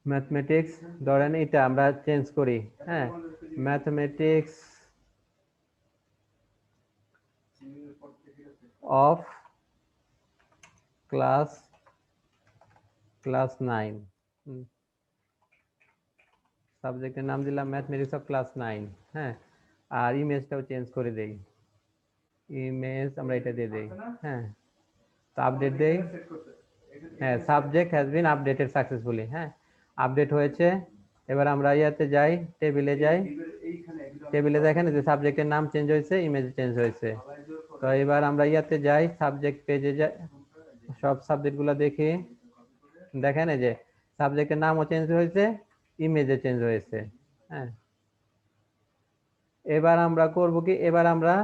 ম্যাথমেটিক্স, ধরেন এটা আমরা চেঞ্জ করি, হ্যাঁ, ম্যাথমেটিক্স অফ ক্লাস 9, সাবজেক্টের নাম দিলাম ম্যাথমেটিক্স অফ ক্লাস 9। হ্যাঁ, আর ইমেজটাও চেঞ্জ করে দেই, ইমেজ আমরা এটা দিয়ে দেই। হ্যাঁ, তো আপডেট দেই, হ্যাঁ, subject has been updated successfully. হ্যাঁ, আপডেট হয়েছে। এবার আমরা ইয়াতে যাই, টেবিলে যাই। এইখানে টেবিলে দেখেন যে সাবজেক্টের নাম চেঞ্জ হয়েছে, ইমেজ চেঞ্জ হয়েছে। তো এবার আমরা ইয়াতে যাই, সাবজেক্ট পেজে যাই, সব সাবজেক্টগুলো দেখি। দেখেন এই যে সাবজেক্টের নামও চেঞ্জ হয়েছে, ইমেজে চেঞ্জ হয়েছে। হ্যাঁ, এবার আমরা করব কি, এবার আমরা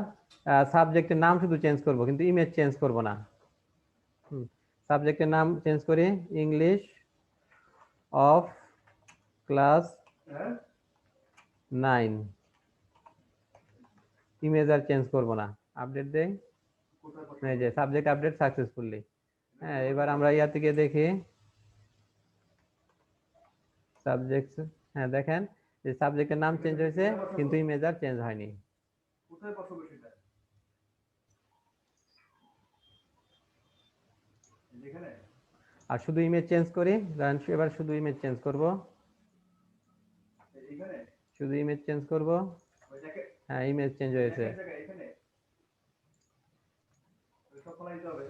সাবজেক্টের নাম শুধু চেঞ্জ করব, কিন্তু ইমেজ চেঞ্জ করব না। সাবজেক্টের নাম চেঞ্জ করি, ইংলিশ অফ ক্লাস 9। ইমেজ আর চেঞ্জ করব না, আপডেট দেই। এই যে সাবজেক্ট আপডেট সাকসেসফুলি। হ্যাঁ, এবার আমরা ইয়া থেকে দেখি সাবজেক্ট। হ্যাঁ, দেখেন যে সাবজেক্টের নাম চেঞ্জ হয়েছে, কিন্তু ইমেজ আর চেঞ্জ হয়নি। কোথায় বসাবো সেটা? এখানে। আর শুধু ইমেজ চেঞ্জ করি, এবার শুধু ইমেজ চেঞ্জ করব, এখানে শুধু ইমেজ চেঞ্জ করব। হ্যাঁ, ইমেজ চেঞ্জ হয়েছে। এখানে সব ফলাইতে হবে।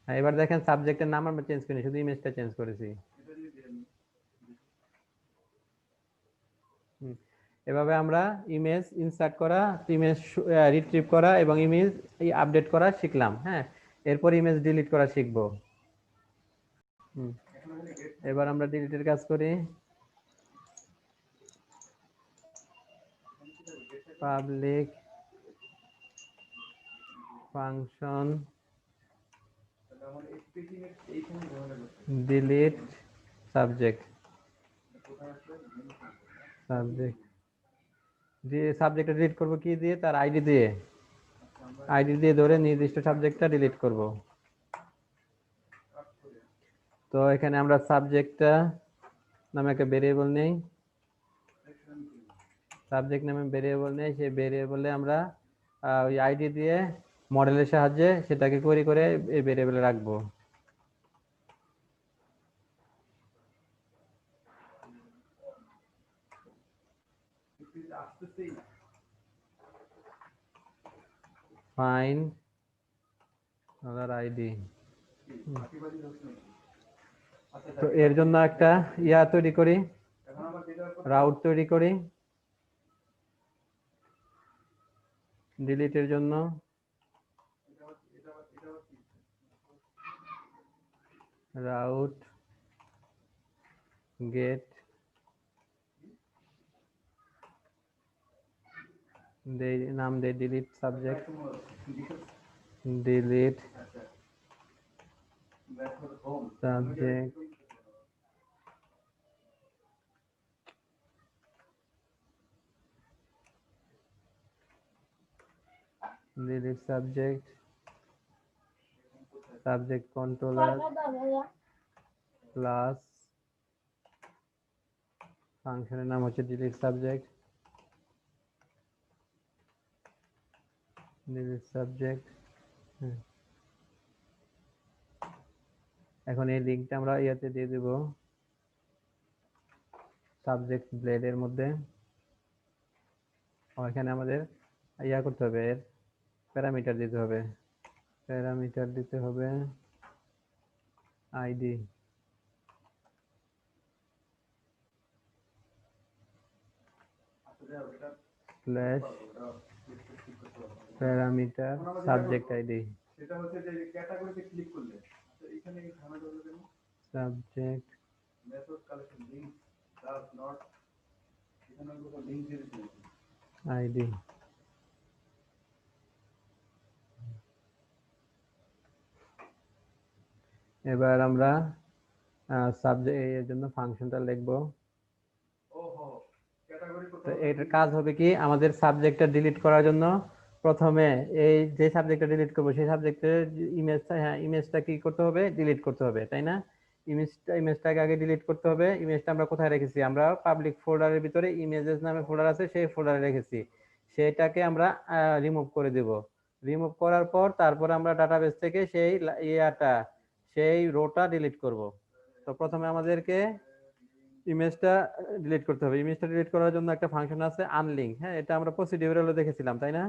হ্যাঁ, এবার দেখেন সাবজেক্টের নাম আমরা চেঞ্জ করিনি, শুধু ইমেজটা চেঞ্জ করেছি। এভাবে আমরা ইমেজ ইনসার্ট করা, ইমেজ রিট্রিভ করা এবং ইমেজ আপডেট করা শিখলাম। হ্যাঁ, এরপর ইমেজ ডিলিট করা শিখব। এবার আমরা ডিলিটের কাজ করি। Public function delete subject. Subject দিয়ে সাবজেক্টটা ডিলিট করব কি দিয়ে? তার আইডি দিয়ে। আইডি দিয়ে ধরে নির্দিষ্ট সাবজেক্টটা ডিলিট করব। তো এখানে আমরা সাবজেক্টটা নামে একটা ভেরিয়েবল নেই, সাবজেক্ট নামে ভেরিয়েবল নেই। সেই ভেরিয়েবলে আমরা ওই আইডি দিয়ে মডেলের সাহায্যে সেটাকে কোয়েরি করে এই ভেরিয়েবলে রাখবো। find our id। তো এর জন্য একটা ইয়া তৈরি করি, রাউট তৈরি করি ডিলিটের জন্য। রাউট গেট নাম দে delete subject, delete subject delete subject, subject controller plus ফাংশনের নাম হচ্ছে delete subject, delete subject। এখন এই লিংকটা আমরা ইয়াতে দিয়ে দেব সাবজেক্ট ব্লেডের মধ্যে। এখানে আমাদের ইয়া করতে হবে, এর প্যারামিটার দিতে হবে। প্যারামিটার দিতে হবে ID slash parameter subject ID. সেটা হচ্ছে যে ক্যাটাগরিতে ক্লিক করলে তো এখানে এই ঝামেলা হলো কেন? Subject method collection link does not, এখানে কোনো লিংক দিয়ে দিতে আইডি। এবার আমরা সাবজেক্ট এর জন্য ফাংশনটা লিখব। ওহো ক্যাটাগরি তো এটার কাজ হবে কি, আমাদের সাবজেক্টটা ডিলিট করার জন্য প্রথমে এই যে সাবজেক্টটা ডিলিট করব সেই সাবজেক্টের ইমেজটা, হ্যাঁ ইমেজটা কি করতে হবে? ডিলিট করতে হবে, তাই না? ইমেজটাকে আগে ডিলিট করতে হবে। ইমেজটা আমরা কোথায় রেখেছি? আমরা পাবলিক ফোল্ডারের ভিতরে ইমেজেস নামে ফোল্ডার আছে, সেই ফোল্ডারে রেখেছি। সেটাকে আমরা রিমুভ করে দেব। রিমুভ করার পর তারপর আমরা ডাটাবেস থেকে সেই রোটা ডিলিট করব। তো প্রথমে আমাদেরকে ইমেজটা ডিলিট করতে হবে। ইমেজটা ডিলিট করার জন্য একটা ফাংশন আছে আনলিঙ্ক। হ্যাঁ, এটা আমরা প্রসিডিউরালে দেখেছিলাম, তাই না?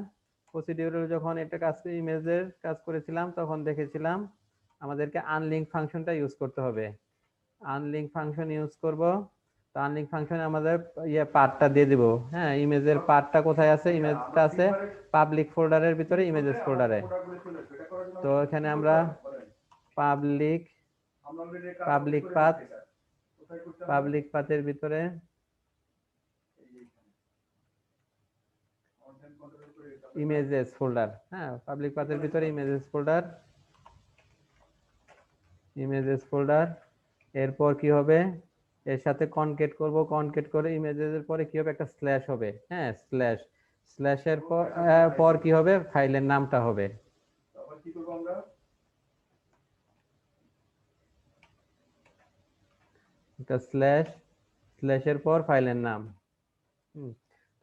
প্রসিডিউরাল যখন এটা ইমেজের কাজ করেছিলাম তখন দেখেছিলাম আমাদেরকে আনলিঙ্ক ফাংশনটা ইউজ করতে হবে। আনলিঙ্ক ফাংশন ইউজ করব। তো আনলিঙ্ক ফাংশনে আমাদের পার্টটা দিয়ে দিব। হ্যাঁ, ইমেজের পার্টটা কোথায় আছে? ইমেজটা আছে পাবলিক ফোল্ডারের ভিতরে, ইমেজেস ফোল্ডারে। তো এখানে আমরা পাবলিক পাথ, পাবলিক পাথের ভিতরে ইমেজেস ফোল্ডার। হ্যাঁ, পাবলিক পাথের ভিতরে ইমেজেস ফোল্ডার, ইমেজেস ফোল্ডার। এরপর কি হবে? এর সাথে কনকেট করব, কনকেট করে ইমেজেসের পরে কি হবে? একটা স্ল্যাশ হবে। হ্যাঁ, স্ল্যাশ, স্ল্যাশের পর কি হবে? ফাইলের নামটা হবে। তারপর কি করব আমরা? একটা স্ল্যাশ, স্ল্যাশের পর ফাইলের নাম।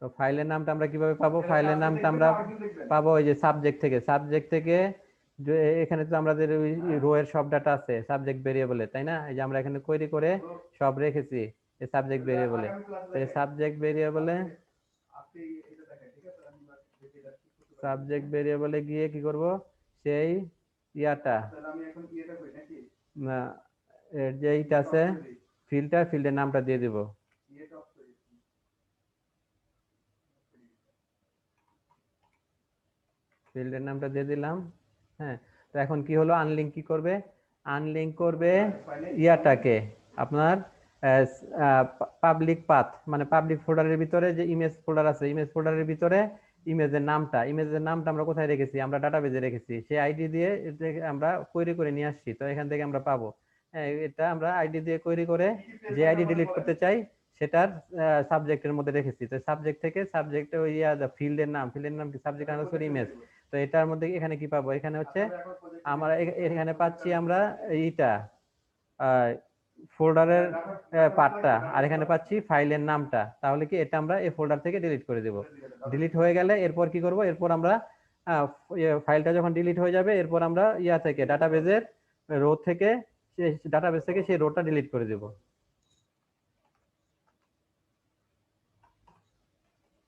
তো ফাইলের নামটা আমরা কিভাবে পাবো? ফাইলের নামটা আমরা পাবো ওই যে সাবজেক্ট থেকে। সাবজেক্ট থেকে এখানে তো আমাদের রো এর সব ডাটা আছে সাবজেক্ট ভেরিয়েবলে, তাই না? এই যে আমরা এখানে কোয়েরি করে সব রেখেছি এই সাবজেক্ট ভেরিয়েবলে। তো এই সাবজেক্ট ভেরিয়েবলে, সাবজেক্ট ভেরিয়েবলে গিয়ে কি করব? সেই ইয়াটা, আমি এখন এটা করি নাকি? না, এর যে এইটা আছে ফিল্ডটা, ফিল্ডের নামটা দিয়ে দিব। ফিল্ডের নামটা দিয়ে দিলাম। হ্যাঁ, তো এখন কি হলো? আনলিঙ্ক কি করবে? আনলিঙ্ক করবে ইয়াটাকে, আপনার পাবলিক পাথ, মানে পাবলিক ফোল্ডারের ভিতরে যে ইমেজ ফোল্ডার আছে, ইমেজ ফোল্ডারের ভিতরে ইমেজের নামটা, ইমেজের নামটা আমরা কোথায় রেখেছি? আমরা ডাটাবেজে রেখেছি। সেই আইডি দিয়ে আমরা কোয়েরি করে নিয়ে আসছি। তো এখান থেকে আমরা পাবো। হ্যাঁ, এটা আমরা আইডি দিয়ে কোয়েরি করে যে আইডি ডিলিট করতে চাই সেটার সাবজেক্টের মধ্যে রেখেছি। তো সাবজেক্ট থেকে সাবজেক্টে ওই ফিল্ডের নাম, ফিল্ডের নাম কি? Subject underscore image. তো এটার মধ্যে এখানে কি পাবো? এখানে হচ্ছে আমরা এখানে পাচ্ছি আমরা এইটা ফোল্ডারের পার্টটা, আর এখানে পাচ্ছি ফাইলের নামটা। তাহলে কি এটা আমরা এই ফোল্ডার থেকে ডিলিট করে দেব। ডিলিট হয়ে গেলে এরপর কি করব? এরপর আমরা ফাইলটা যখন ডিলিট হয়ে যাবে এরপর আমরা ইয়া থেকে ডাটাবেজের রো থেকে, ডাটাবেস থেকে সেই রোটা ডিলিট করে দেব।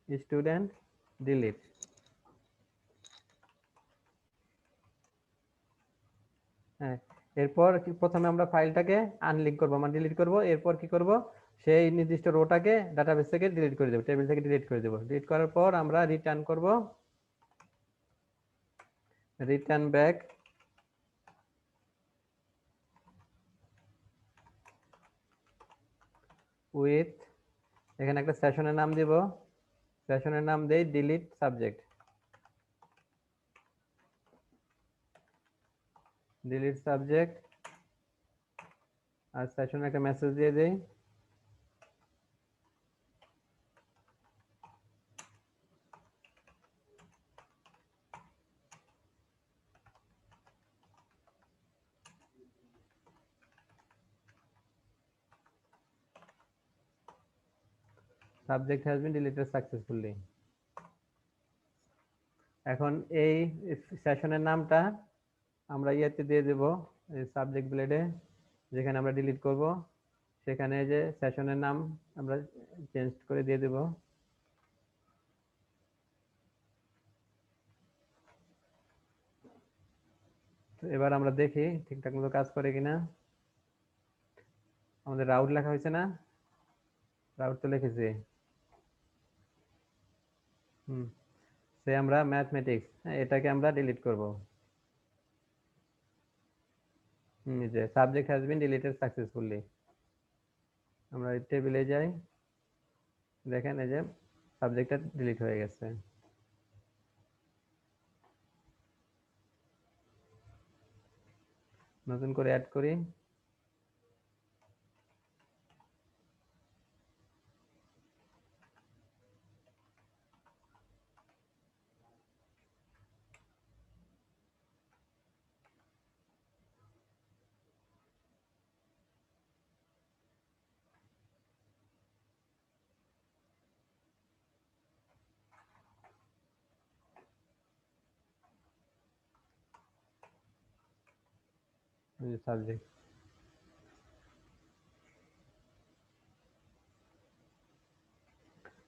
Student delete. হ্যাঁ, এরপর প্রথমে আমরা ফাইলটাকে আনলিঙ্ক করব, মানে ডিলিট করব। এরপর কি করব? সেই নির্দিষ্ট রোটাকে ডাটাবেস থেকে ডিলিট করে দেব, টেবিল থেকে ডিলিট করে দেব। ডিলিট করার পর আমরা রিটার্ন করব, রিটার্ন ব্যাক উইথ, এখানে একটা সেশনের নাম দিব। সেশনের নাম দেই ডিলিট সাবজেক্ট, ডিলিট সাবজেক্ট। আর সেশনে একটা মেসেজ দিয়ে দেই, subject has been deleted successfully. এখন এই সেশনের নামটা আমরা ইয়েতে দিয়ে দেব, এই সাবজেক্ট ব্লেডে যেখানে আমরা ডিলিট করব সেখানে যে সেশনের নাম আমরা চেঞ্জ করে দিয়ে দেব। এবার আমরা দেখি ঠিকঠাক মতো কাজ করে কিনা। আমাদের রাউট লেখা হয়েছে না? রাউট তো লিখেছি। সে আমরা ম্যাথমেটিক্স, এটাকে আমরা ডিলিট করব। যে subject has been deleted successfully. আমরা টেবিলে যাই, দেখেন এই যে সাবজেক্টটা ডিলিট হয়ে গেছে। নতুন করে অ্যাড করি। সাবজেক্ট,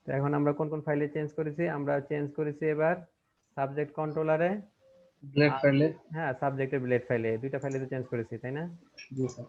তো এখন আমরা কোন কোন ফাইলে চেঞ্জ করেছি? আমরা চেঞ্জ করেছি এবার সাবজেক্ট কন্ট্রোলারে, ব্লেড ফাইলে হ্যাঁ সাবজেক্টের বিলেট ফাইলে দুইটা ফাইলে তো চেঞ্জ করেছি তাই না? জি স্যার